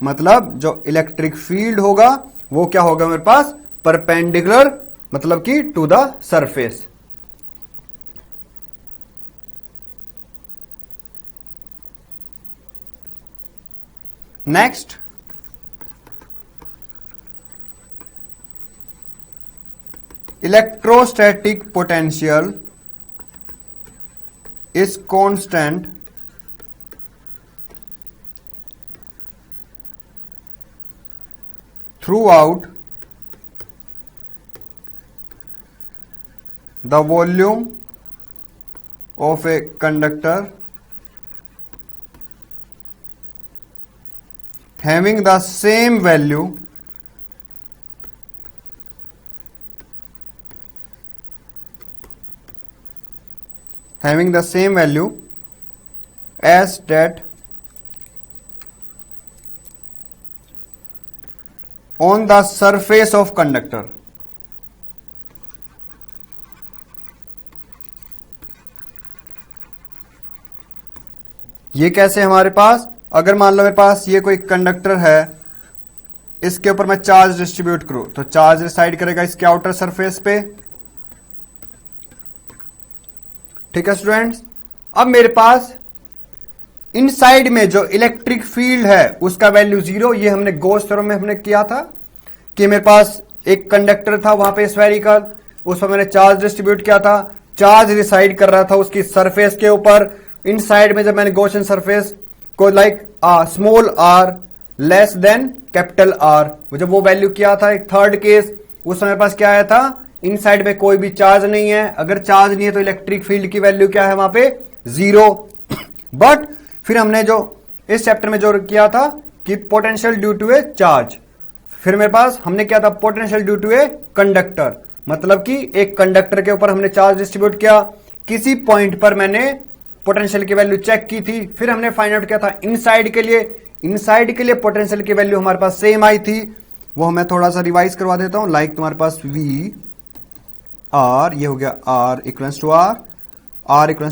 मतलब जो इलेक्ट्रिक फील्ड होगा वो क्या होगा मेरे पास? परपेंडिकुलर, मतलब कि to the surface. Next, electrostatic potential is constant throughout the volume of a conductor having the same value as that on the surface of conductor। ये कैसे हमारे पास? अगर मान लो मेरे पास ये कोई कंडक्टर है, इसके ऊपर मैं चार्ज डिस्ट्रीब्यूट करूं तो चार्ज रिसाइड करेगा इसके आउटर सरफेस पे। ठीक है स्टूडेंट्स, अब मेरे पास इनसाइड में जो इलेक्ट्रिक फील्ड है उसका वैल्यू 0। ये हमने गॉस थ्योरम में हमने किया था कि मेरे पास एक कंडक्टर था वहां पे स्फेरिकल, उस पर मैंने चार्ज डिस्ट्रीब्यूट किया था, चार्ज रिसाइड कर रहा था उसकी सरफेस के ऊपर। इनसाइड में जब मैंने गॉसियन सरफेस को like small r less than capital R, जब वो वैल्यू किया था एक थर्ड केस, उस समय पास क्या आया था? इनसाइड में कोई भी चार्ज नहीं है। अगर चार्ज नहीं है तो इलेक्ट्रिक फील्ड की वैल्यू क्या है वहां पे? 0। बट फिर हमने जो इस चैप्टर में जो किया था कि potential due to a charge, फिर मेरे पास हमने क्या था? Potential due to a conductor, मतलब कि एक कंडक्टर के ऊपर हमने चार्ज डिस्ट्रीब्यूट किया, किसी पॉइंट पर मैंने पोटेंशियल की वैल्यू चेक की थी, फिर हमने फाइंड आउट किया था इनसाइड के लिए पोटेंशियल की वैल्यू हमारे पास सेम आई थी। वो मैं थोड़ा सा रिवाइज करवा देता हूं। लाइक तुम्हारे पास वी आर, ये हो गया आर इक्वल्स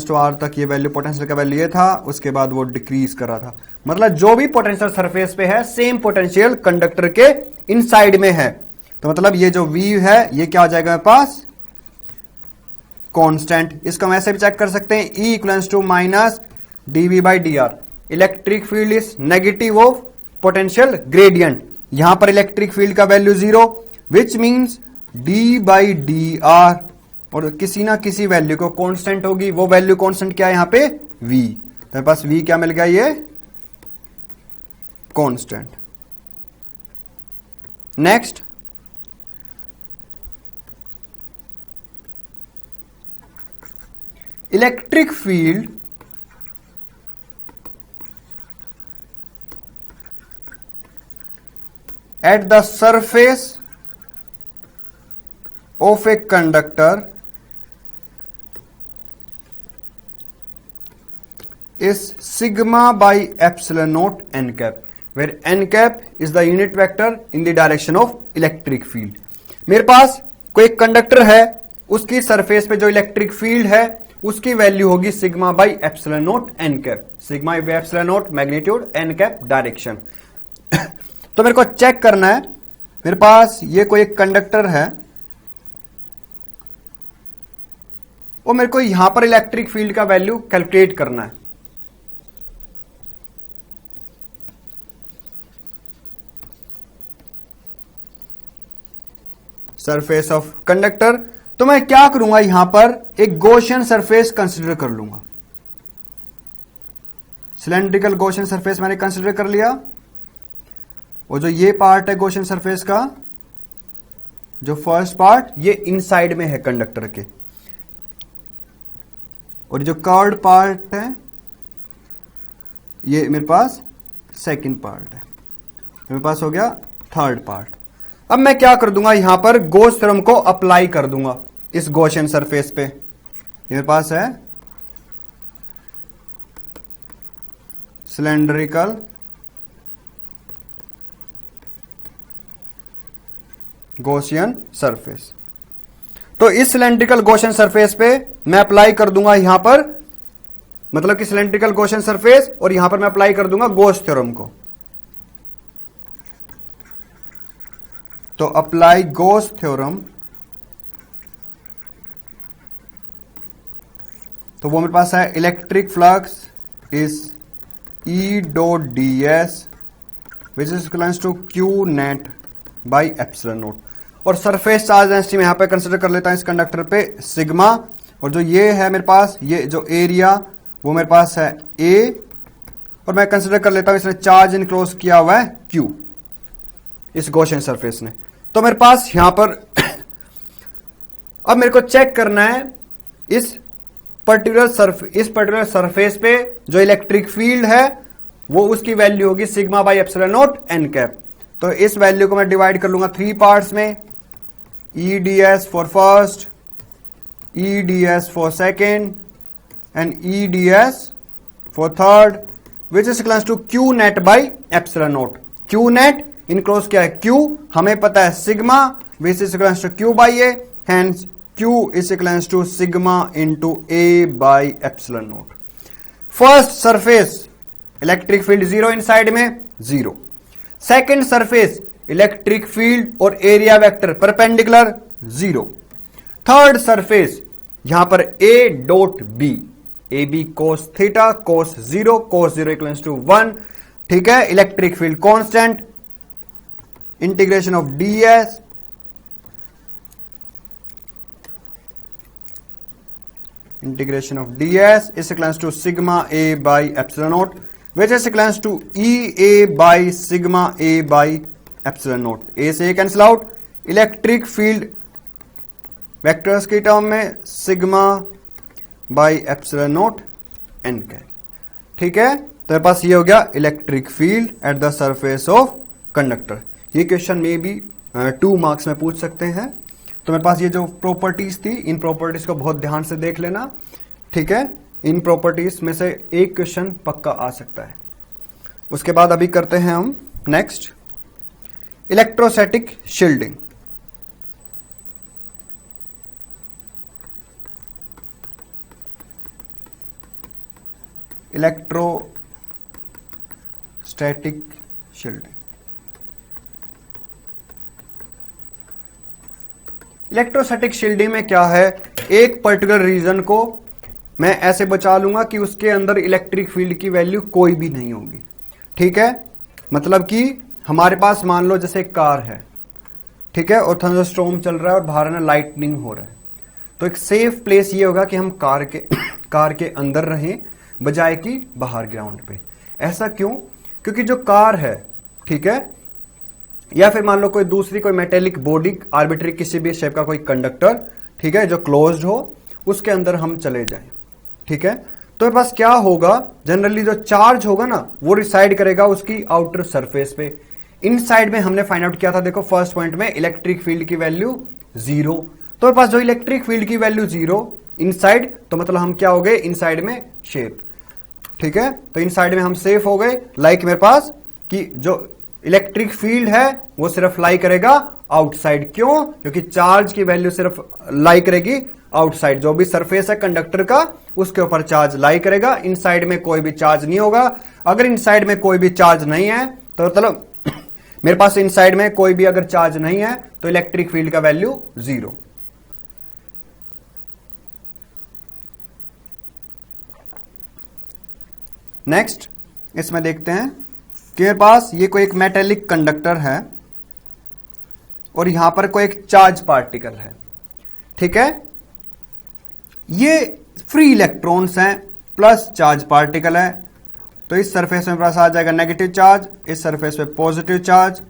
टू आर तक ये वैल्यू पोटेंशियल का वैल्यू ये था, उसके बाद वो डिक्रीज कर रहा था। मतलब जो भी पोटेंशियल सरफेस पे है सेम पोटेंशियल कंडक्टर के इनसाइड में है, तो मतलब ये जो वी है ये क्या हो जाएगा मेरे पास? कांस्टेंट। इसको हम ऐसे भी चेक कर सकते हैं, E equals to minus dV by d r. Electric field is negative of potential gradient. यहां पर इलेक्ट्रिक फील्ड का value 0, which means D by d r, और किसी ना किसी वैल्यू को कांस्टेंट होगी। वो वैल्यू कांस्टेंट क्या है यहां पे? V। तो मेरे पास V क्या मिल गया? ये constant. Next, electric field at the surface of a conductor is sigma by epsilon naught n cap, where n cap is the unit vector in the direction of electric field. मेरे पास कोई एक कंडक्टर है, उसकी सरफेस पे जो इलेक्ट्रिक फील्ड है उसकी वैल्यू होगी sigma by epsilon naught n cap. Sigma by epsilon naught magnitude, n cap direction. तो मेरे को चेक करना है, मेरे पास ये कोई एक कंडक्टर है और मेरे को यहां पर इलेक्ट्रिक फील्ड का वैल्यू कैलकुलेट करना है. सरफेस ऑफ कंडक्टर, तो मैं क्या करूंगा, यहां पर एक गॉसियन सरफेस कंसीडर कर लूंगा. सिलेंड्रिकल गॉसियन सरफेस मैंने कंसीडर कर लिया, और जो ये पार्ट है गॉसियन सरफेस का, जो फर्स्ट पार्ट, ये इनसाइड में है कंडक्टर के, और जो कर्व्ड पार्ट है ये मेरे पास सेकंड पार्ट है. मेरे पास हो गया थर्ड पार्ट. अब मैं क्या कर दूंगा, यहां पर गॉस थ्योरम को अप्लाई कर दूंगा इस गॉसियन सरफेस पे. मेरे पास है सिलेंड्रिकल गॉसियन सरफेस. तो इस सिलेंड्रिकल गॉसियन सरफेस पे मैं अप्लाई कर दूंगा यहां पर, मतलब कि सिलेंड्रिकल गॉसियन सरफेस, और यहां पर मैं अप्लाई कर दूंगा गॉस थ्योरम को. तो अप्लाई गॉस थ्योरम, तो वो मेरे पास है electric flux is E dot d s which is equals to Q net by epsilon naught. और सरफेस चार्ज डेंसिटी में यहां पे कंसिडर कर लेता हूं इस कंडक्टर पे सिग्मा, और जो ये है मेरे पास, ये जो एरिया वो मेरे पास है ए, और मैं कंसिडर कर लेता हूं इसने चार्ज इनक्लोज किया हुआ है क्यू इस गॉसियन सरफेस ने. तो मेरे पास यहां पर अब मेरे को चेक करना है इस पर्टिकुलर सरफेस पे जो इलेक्ट्रिक फील्ड है वो उसकी वैल्यू होगी sigma by epsilon naught n cap. तो इस वैल्यू को मैं डिवाइड कर लूंगा 3 पार्ट्स में, E d s for first, E d s for second and E d s for third, which is equals to Q net by epsilon naught. Q net enclose क्या है क्यू, हमें पता है sigma, which is equals to Q by A, hence Q is equals to sigma into A by epsilon naught. First surface electric field 0 inside में 0. सेकेंड सरफेस इलेक्ट्रिक फील्ड और area vector perpendicular 0. Third surface यहां पर A dot B, A B cos theta cos 0 equals to 1. ठीक है, electric field constant, integration of ds is equals to sigma a by epsilon naught, which is equals to EA by sigma a by epsilon naught. A से cancel out, electric field vectors की टर्म में sigma by epsilon naught n cap. ठीक है, तो मेरे पास ये हो गया electric field at the surface of conductor. ये क्वेश्चन में भी 2 मार्क्स में पूछ सकते हैं. तो मेरे पास ये जो प्रॉपर्टीज थी, इन प्रॉपर्टीज को बहुत ध्यान से देख लेना. ठीक है, इन प्रॉपर्टीज में से एक क्वेश्चन पक्का आ सकता है. उसके बाद अभी करते हैं हम next electrostatic shielding. Electrostatic shielding. Electrostatic shielding में क्या है, एक पर्टिकुलर रीजन को मैं ऐसे बचा लूंगा कि उसके अंदर इलेक्ट्रिक फील्ड की वैल्यू कोई भी नहीं होगी. ठीक है, मतलब कि हमारे पास मान लो जैसे कार है, ठीक है, और थंडरस्टॉर्म चल रहा है और बाहर ना लाइटनिंग हो रहा है, तो एक सेफ प्लेस ये होगा कि हम कार के अंदर रहें बजाय कि बाहर ग्राउंड पे. ऐसा क्यों? क्योंकि जो कार है, ठीक है, या फिर मान लो कोई दूसरी कोई मेटेलिक बॉडी, आर्बिट्री किसी भी शेप का कोई कंडक्टर, ठीक है, जो क्लोज्ड हो, उसके अंदर हम चले जाएं. ठीक है, तो मेरे पास क्या होगा, जनरली जो चार्ज होगा ना वो रिसाइड करेगा उसकी आउटर सरफेस पे. इनसाइड में हमने फाइंड आउट किया था, देखो फर्स्ट पॉइंट में इलेक्ट्रिक फील्ड की वैल्यू 0, तो मेरे पास जो इलेक्ट्रिक फील्ड की वैल्यू 0 इनसाइड, तो मतलब हम क्या हो गए इनसाइड में शेप, ठीक है। तो इनसाइड में हम सेफ हो गए। लाइक मेरे पास कि जो इलेक्ट्रिक फील्ड है वो सिर्फ लाई करेगा आउटसाइड, क्यों? क्योंकि चार्ज की वैल्यू सिर्फ लाई करेगी आउटसाइड, जो भी सरफेस है कंडक्टर का उसके ऊपर चार्ज लाई करेगा, इनसाइड में कोई भी चार्ज नहीं होगा। अगर इनसाइड में कोई भी चार्ज नहीं है तो मतलब मेरे पास इनसाइड में कोई भी अगर चार्ज नहीं है तो इलेक्ट्रिक फील्ड का वैल्यू 0। नेक्स्ट इसमें देखते हैं कि मेरे पास ये कोई एक मेटेलिक कंडक्टर है और यहां पर कोई एक चार्ज पार्टिकल है, ठीक है। ये फ्री इलेक्ट्रॉन्स हैं प्लस चार्ज पार्टिकल है, तो इस सरफेस में पास आ जाएगा नेगेटिव चार्ज, इस सरफेस पे पॉजिटिव चार्ज,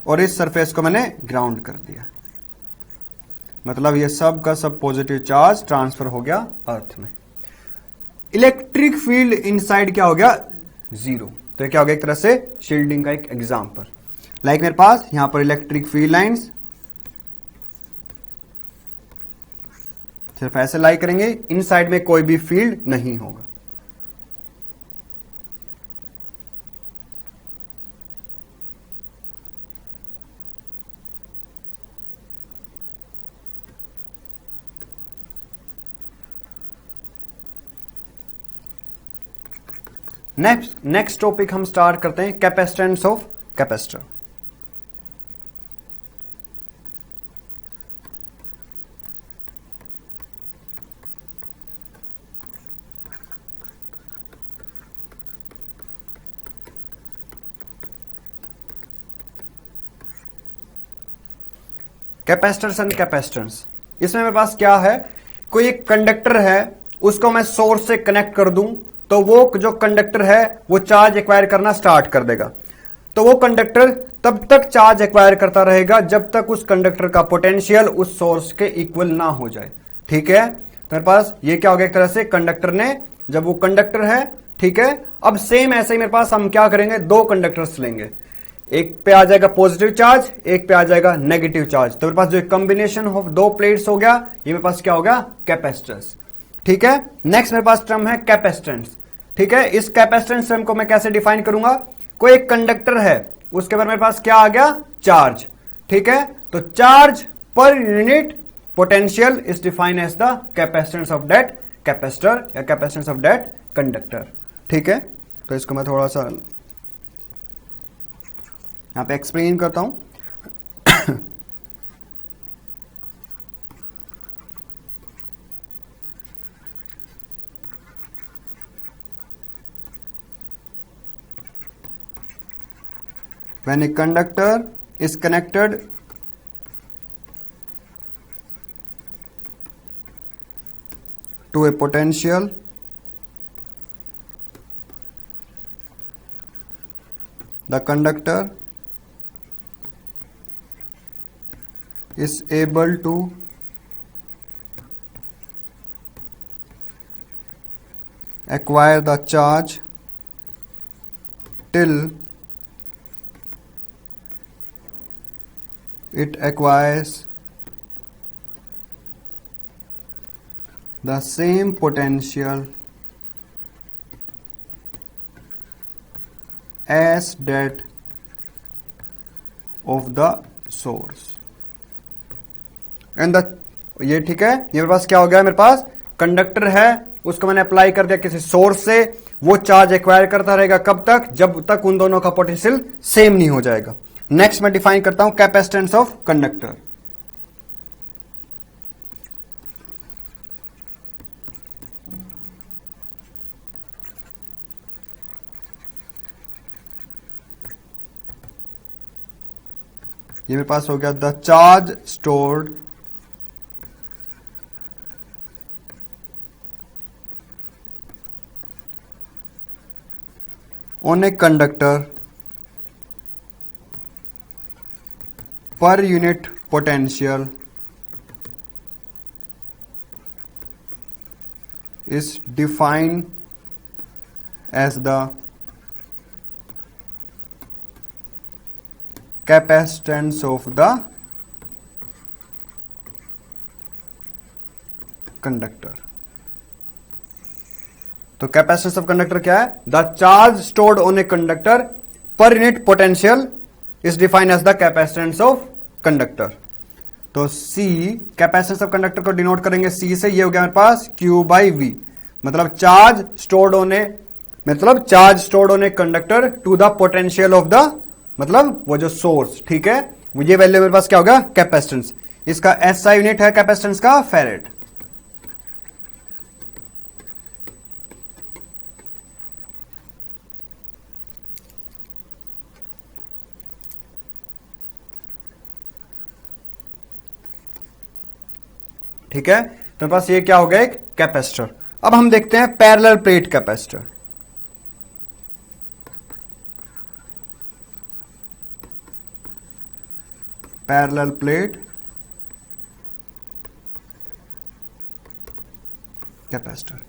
और इस सरफेस को मैंने ग्राउंड कर दिया, मतलब ये सब का सब पॉजिटिव चार्ज ट्रांसफर हो गया अर्थ में। इलेक्ट्रिक फील्ड इनसाइड क्या हो गया 0, तो ये क्या हो गया एक तरह से शील्डिंग का एक एग्जांपल। लाइक मेरे पास यहां पर इलेक्ट्रिक फील्ड लाइंस सिर्फ ऐसे लाई करेंगे, इनसाइड में कोई भी फील्ड नहीं होगा। नेक्स्ट टॉपिक हम स्टार्ट करते हैं capacitance of capacitor. Capacitors and capacitance, इसमें मेरे पास क्या है, कोई एक कंडक्टर है उसको मैं सोर्स से कनेक्ट कर दूं तो वो जो कंडक्टर है वो चार्ज एक्वायर करना स्टार्ट कर देगा। तो वो कंडक्टर तब तक चार्ज एक्वायर करता रहेगा जब तक उस कंडक्टर का पोटेंशियल उस सोर्स के इक्वल ना हो जाए, ठीक है। तो मेरे पास ये क्या हो गया एक तरह से कंडक्टर ने, जब वो कंडक्टर है, ठीक है। अब सेम ऐसे ही मेरे पास हम क्या करेंगे, दो कंडक्टर्स लेंगे, एक पे आ जाएगा पॉजिटिव चार्ज, एक पे आ जाएगा नेगेटिव चार्ज, तो मेरे पास जो कॉम्बिनेशन ऑफ दो प्लेट्स हो गया, ये मेरे पास क्या हो गया कैपेसिटर्स, ठीक है। नेक्स्ट मेरे पास टर्म है कैपेसिटेंस, ठीक है। इस कैपेसिटेंस टर्म को मैं कैसे डिफाइन करूंगा, कोई एक कंडक्टर है उसके बाद मेरे पास क्या आ गया चार्ज, ठीक है। तो charge per unit potential is defined as the capacitance of that capacitor या कैपेसिटेंस ऑफ दैट कंडक्टर, ठीक है। तो इसको मैं थोड़ा सा यहां पे एक्सप्लेन करता हूं। When a conductor is connected to a potential, the conductor is able to acquire the charge till it acquires the same potential as that of the source and the, ये ठीक है। ये मेरे पास क्या हो गया, मेरे पास कंडक्टर है उसको मैंने अप्लाई कर दिया किसी सोर्स से, वो चार्ज एक्वायर करता रहेगा कब तक, जब तक उन दोनों का पोटेंशियल सेम नहीं हो जाएगा। नेक्स्ट मैं डिफाइन करता हूं कैपेसिटेंस ऑफ कंडक्टर। ये मेरे पास हो गया the charge stored on a conductor per unit potential is defined as the capacitance of the conductor. तो कैपेसिटेंस ऑफ कंडक्टर क्या है? The charge stored on a conductor per unit potential is defined as the capacitance of conductor. तो C कैपेसिटेंस ऑफ कंडक्टर को डिनोट करेंगे C से, ये हो गया मेरे पास Q बाई V, मतलब charge stored on a conductor to the potential of the, मतलब वो जो सोर्स, ठीक है। ये वैल्यू मेरे पास क्या होगा? कैपेसिटेंस। इसका SI यूनिट है कैपेसिटेंस का फेरेड। ठीक है, तो पास ये क्या हो गया? एक कैपेसिटर। अब हम देखते हैं parallel plate capacitor. Parallel plate capacitor.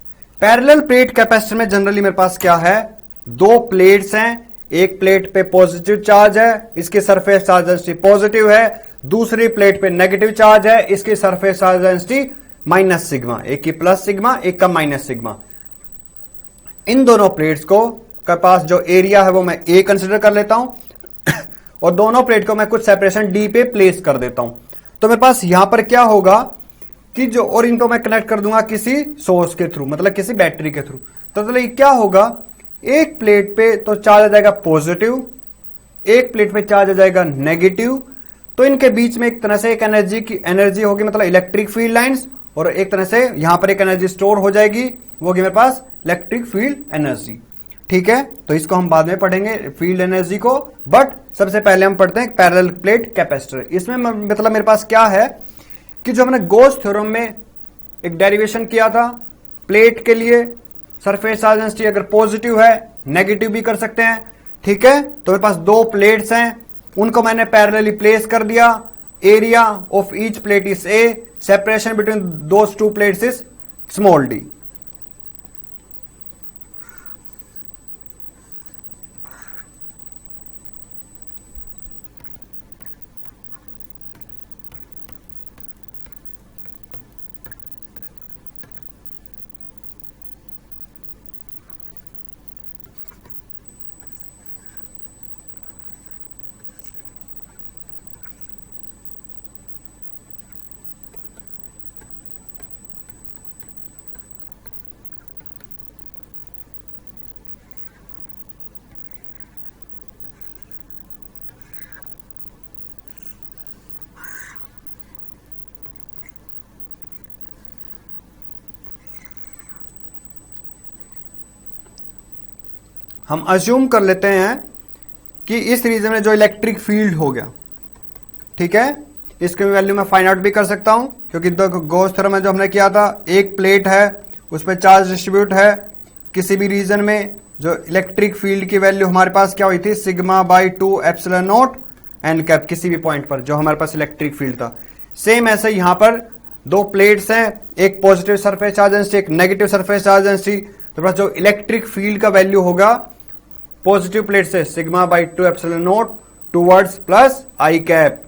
Parallel plate capacitor में जनरली मेरे पास क्या है? दो प्लेट्स हैं, एक प्लेट पे पॉजिटिव चार्ज है, इसकी सरफेस चार्ज डेंसिटी पॉजिटिव है, दूसरी प्लेट पे नेगेटिव चार्ज है, इसकी surface charge density minus sigma, एक की प्लस सिग्मा, एक का माइनस सिग्मा। इन दोनों प्लेट्स को के पास जो एरिया है वो मैं A कंसिडर कर लेता हूं और दोनों प्लेट को मैं कुछ सेपरेशन D पे प्लेस कर देता हूं। तो मेरे पास यहां पर क्या होगा कि जो, और इनको मैं कनेक्ट कर दूंगा किसी सोर्स के थ्रू, मतलब किसी बैटरी के थ्रू। तो मतलब क्या होगा? एक प्लेट पे तो चार्ज आ जाएगा पॉजिटिव, एक प्लेट पे चार्ज आ जाएगा नेगेटिव। तो इनके बीच में एक तरह से एक एनर्जी होगी, मतलब इलेक्ट्रिक फील्ड लाइंस, और एक तरह से यहां पर एक एनर्जी स्टोर हो जाएगी, वो होगी मेरे पास इलेक्ट्रिक फील्ड एनर्जी। ठीक है, तो इसको हम बाद में पढ़ेंगे फील्ड एनर्जी को, बट सबसे पहले हम पढ़ते हैं पैरेलल प्लेट कैपेसिटर। इसमें मतलब मेरे पास क्या है कि जो हमने गॉस थ्योरम में एक डेरिवेशन किया था, प्लेट के लिए सरफेस चार्ज डेंसिटी अगर पॉजिटिव है, नेगेटिव भी कर सकते हैं। ठीक है, तो मेरे पास दो प्लेट्स हैं, उनको मैंने पैरेलली प्लेस कर दिया। Area of each plate is A, separation between those two plates is small d। हम अज्यूम कर लेते हैं कि इस रीजन में जो इलेक्ट्रिक फील्ड हो गया, ठीक है, इसके वैल्यू मैं फाइंड आउट भी कर सकता हूं, क्योंकि गॉस थ्योरम में जो हमने किया था, एक प्लेट है, उस पर चार्ज डिस्ट्रीब्यूट है, किसी भी रीजन में जो इलेक्ट्रिक फील्ड की वैल्यू हमारे पास क्या हुई थी? Sigma by 2 epsilon naught n cap, किसी भी पॉइंट पर जो हमारे पास इलेक्ट्रिक फील्ड था। सेम ऐसे यहां पर दो प्लेट्स हैं, एक पॉजिटिव सरफेस चार्ज डेंसिटी, एक नेगेटिव सरफेस चार्ज डेंसिटी। तो बस जो इलेक्ट्रिक फील्ड का वैल्यू होगा पॉजिटिव प्लेट से sigma by 2 epsilon naught towards plus i cap,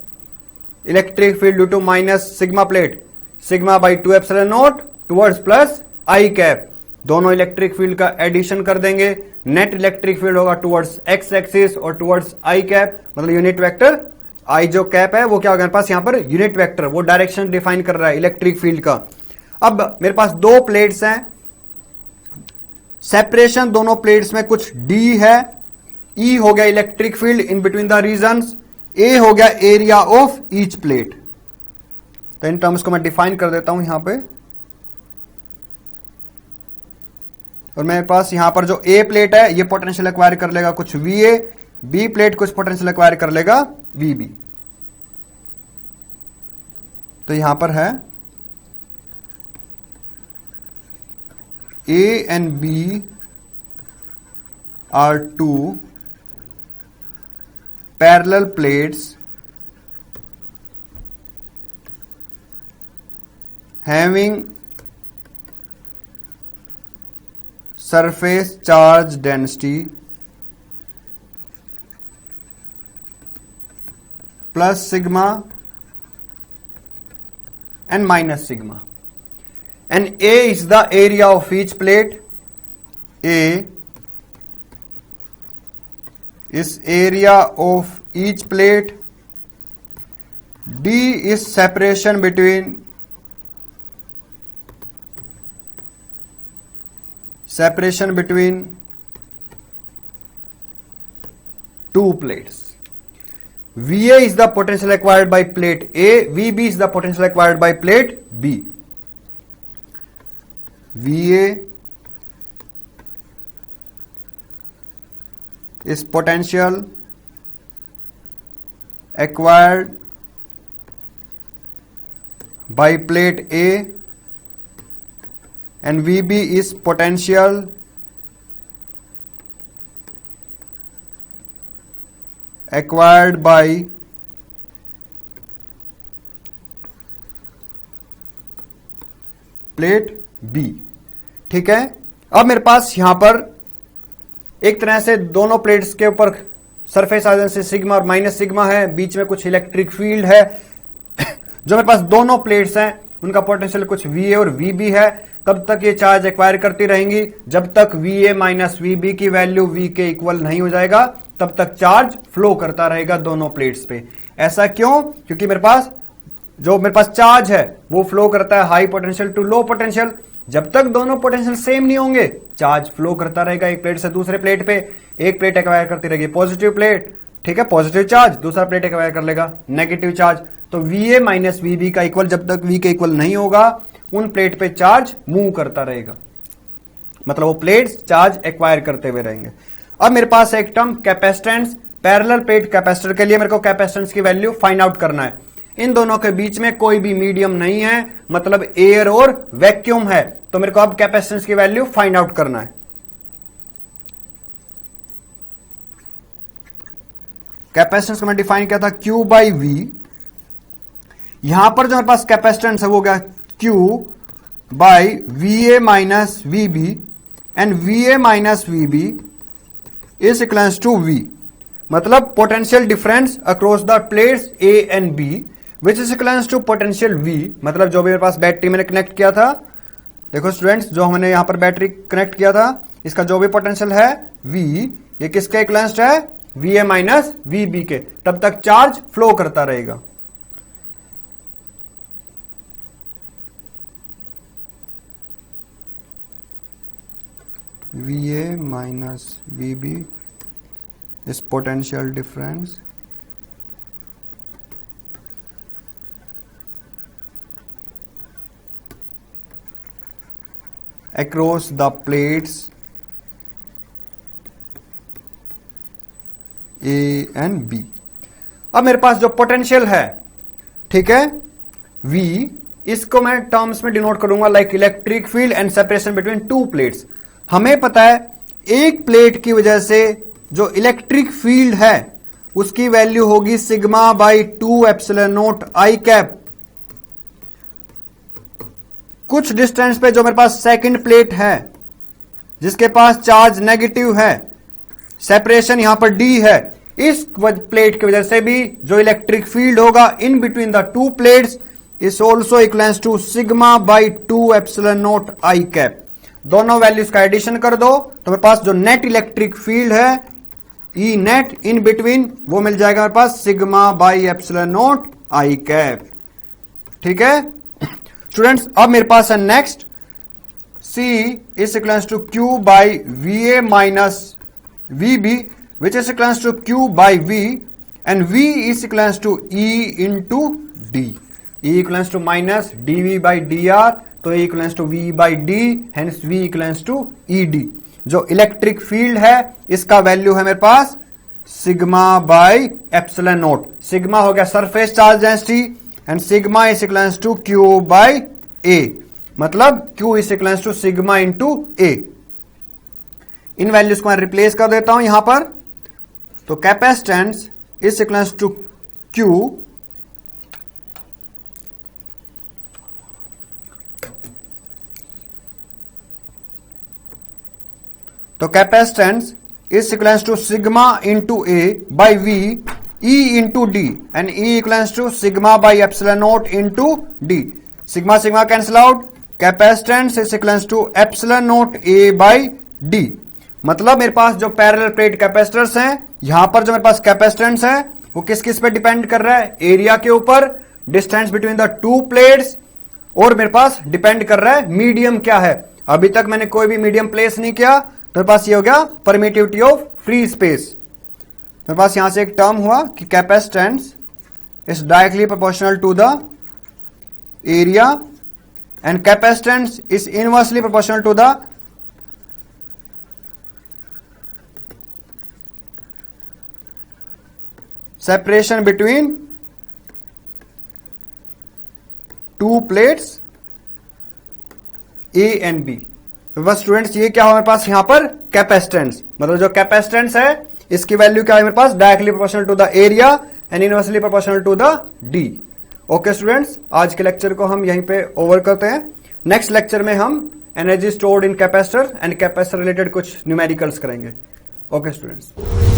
electric field due to minus sigma plate, sigma by 2 epsilon naught towards plus i cap. दोनों इलेक्ट्रिक फील्ड का एडिशन कर देंगे, नेट इलेक्ट्रिक फील्ड होगा टूवर्ड्स एक्स एक्सिस और टूवर्ड्स आई कैप, मतलब यूनिट वेक्टर। आई जो कैप है वो क्या होगा मेरे पास यहां पर? यूनिट वेक्टर, वो डायरेक्शन डिफाइन कर रहा है इलेक्ट्रिक फील्ड का। अब मेरे पास दो प्लेट्स हैं, सेपरेशन दोनों प्लेट्स में कुछ D है, E हो गया electric field in between the regions, A हो गया एरिया ऑफ ईच प्लेट। तो इन टर्म्स को मैं डिफाइन कर देता हूं यहां पे, और मेरे पास यहां पर जो A प्लेट है ये पोटेंशियल एक्वायर कर लेगा कुछ VA, B प्लेट कुछ पोटेंशियल एक्वायर कर लेगा VB। तो यहां पर है A and B are two parallel plates having surface charge density plus sigma and minus sigma. And A is the area of each plate. A is area of each plate. D is separation between two plates. VA is the potential acquired by plate A. VB is the potential acquired by plate B. VA is potential acquired by plate A and VB is potential acquired by plate B. ठीक है, अब मेरे पास यहां पर एक तरह से दोनों प्लेट्स के ऊपर सरफेस एजेंसी सिग्मा और माइनस सिग्मा है, बीच में कुछ इलेक्ट्रिक फील्ड है. जो मेरे पास दोनों प्लेट्स हैं उनका पोटेंशियल कुछ VA और VB है. तब तक ये चार्ज एक्वायर करती रहेंगी जब तक VA माइनस VB की वैल्यू V के इक्वल नहीं हो जाएगा, तब तक चार्ज फ्लो करता रहेगा दोनों प्लेट्स पे. ऐसा क्यों? क्योंकि मेरे पास चार्ज है वो फ्लो करता है high potential to low potential. जब तक दोनों पोटेंशियल सेम नहीं होंगे चार्ज फ्लो करता रहेगा एक प्लेट से दूसरे प्लेट पे. एक प्लेट एक्वायर करती रहेगी पॉजिटिव प्लेट, ठीक है, पॉजिटिव चार्ज, दूसरा प्लेट एक्वायर कर लेगा नेगेटिव चार्ज. तो VA माइनस VB का इक्वल जब तक V के इक्वल नहीं होगा उन प्लेट पे चार्ज मूव करता रहेगा, मतलब वो प्लेट्स चार्ज एक्वायर करते हुए रहेंगे. अब मेरे पास एक term capacitance, parallel plate capacitor के लिए मेरे को कैपेसिटेंस की वैल्यू फाइंड आउट करना है. इन दोनों के बीच में कोई भी मीडियम नहीं है, मतलब एयर और वैक्यूम है. तो मेरे को अब कैपेसिटेंस की वैल्यू फाइंड आउट करना है. कैपेसिटेंस को मैं डिफाइन किया था Q बाई V. यहां पर जो मेरे पास कैपेसिटेंस है वो क्या, Q by VA minus VB and VA minus VB is equals to V. मतलब potential difference across the plates A and B which is equals to potential V. मतलब जो भी मेरे पास बैटरी मैंने कनेक्ट किया था, देखो स्टूडेंट्स, जो हमने यहां पर बैटरी कनेक्ट किया था इसका जो भी पोटेंशियल है V, ये किसके इक्वल्स है, VA माइनस VB के. तब तक चार्ज फ्लो करता रहेगा. VA minus VB is potential difference across the plates A and B. अब मेरे पास जो पोटेंशियल है, ठीक है, V, इसको मैं टर्म्स में डिनोट करूंगा like electric field and separation between two plates. हमें पता है एक प्लेट की वजह से जो इलेक्ट्रिक फील्ड है उसकी वैल्यू होगी sigma by 2 epsilon naught i cap. कुछ डिस्टेंस पे जो मेरे पास सेकंड प्लेट है जिसके पास चार्ज नेगेटिव है, सेपरेशन यहां पर D है, इस प्लेट की वजह से भी जो इलेक्ट्रिक फील्ड होगा in between the two plates is also equals to sigma by 2 epsilon naught i cap. दोनों वैल्यूज का एडिशन कर दो तो मेरे पास जो नेट इलेक्ट्रिक फील्ड है ई नेट इन बिटवीन वो मिल जाएगा मेरे पास sigma by epsilon naught i cap. ठीक है स्टूडेंट्स, अब मेरे पास है next C is equals to Q by VA minus VB which is equals to Q by V and V is equals to E into D. E equals to minus DV by DR, तो E equals to V by D, hence V equals to ED. जो इलेक्ट्रिक फील्ड है इसका वैल्यू है मेरे पास sigma by epsilon naught. Sigma हो गया surface charge density and sigma is equals to Q by A, मतलब Q is equals to sigma into A. इन वैल्यूज को मैं रिप्लेस कर देता हूं यहां पर. तो capacitance is equals to Q तो capacitance is equals to sigma into A by V E into D, and E equals to sigma by epsilon naught into D. Sigma sigma cancel out. Capacitance is equals to epsilon naught A by D. मतलब मेरे पास जो पैरेलल प्लेट कैपेसिटर्स हैं, यहां पर जो मेरे पास कैपेसिटेंस है वो किस किस पे डिपेंड कर रहा है? एरिया के ऊपर, distance between the two plates, और मेरे पास डिपेंड कर रहा है मीडियम क्या है. अभी तक मैंने कोई भी मीडियम प्लेस नहीं किया, तो मेरे पास ये हो गया परमिटिविटी ऑफ फ्री स्पेस. मेरे पास यहां से एक टर्म हुआ कि capacitance is directly proportional to the area and capacitance is inversely proportional to the separation between two plates A and B. बस स्टूडेंट्स ये क्या हो मेरे पास यहां पर? कैपेसिटेंस. मतलब जो कैपेसिटेंस है इसकी वैल्यू क्या है मेरे पास? Directly proportional to the area and inversely proportional to the D. Okay students, आज के लेक्चर को हम यहीं पे ओवर करते हैं. नेक्स्ट लेक्चर में हम energy stored in capacitor and capacitor related कुछ न्यूमेरिकल्स करेंगे. Okay students.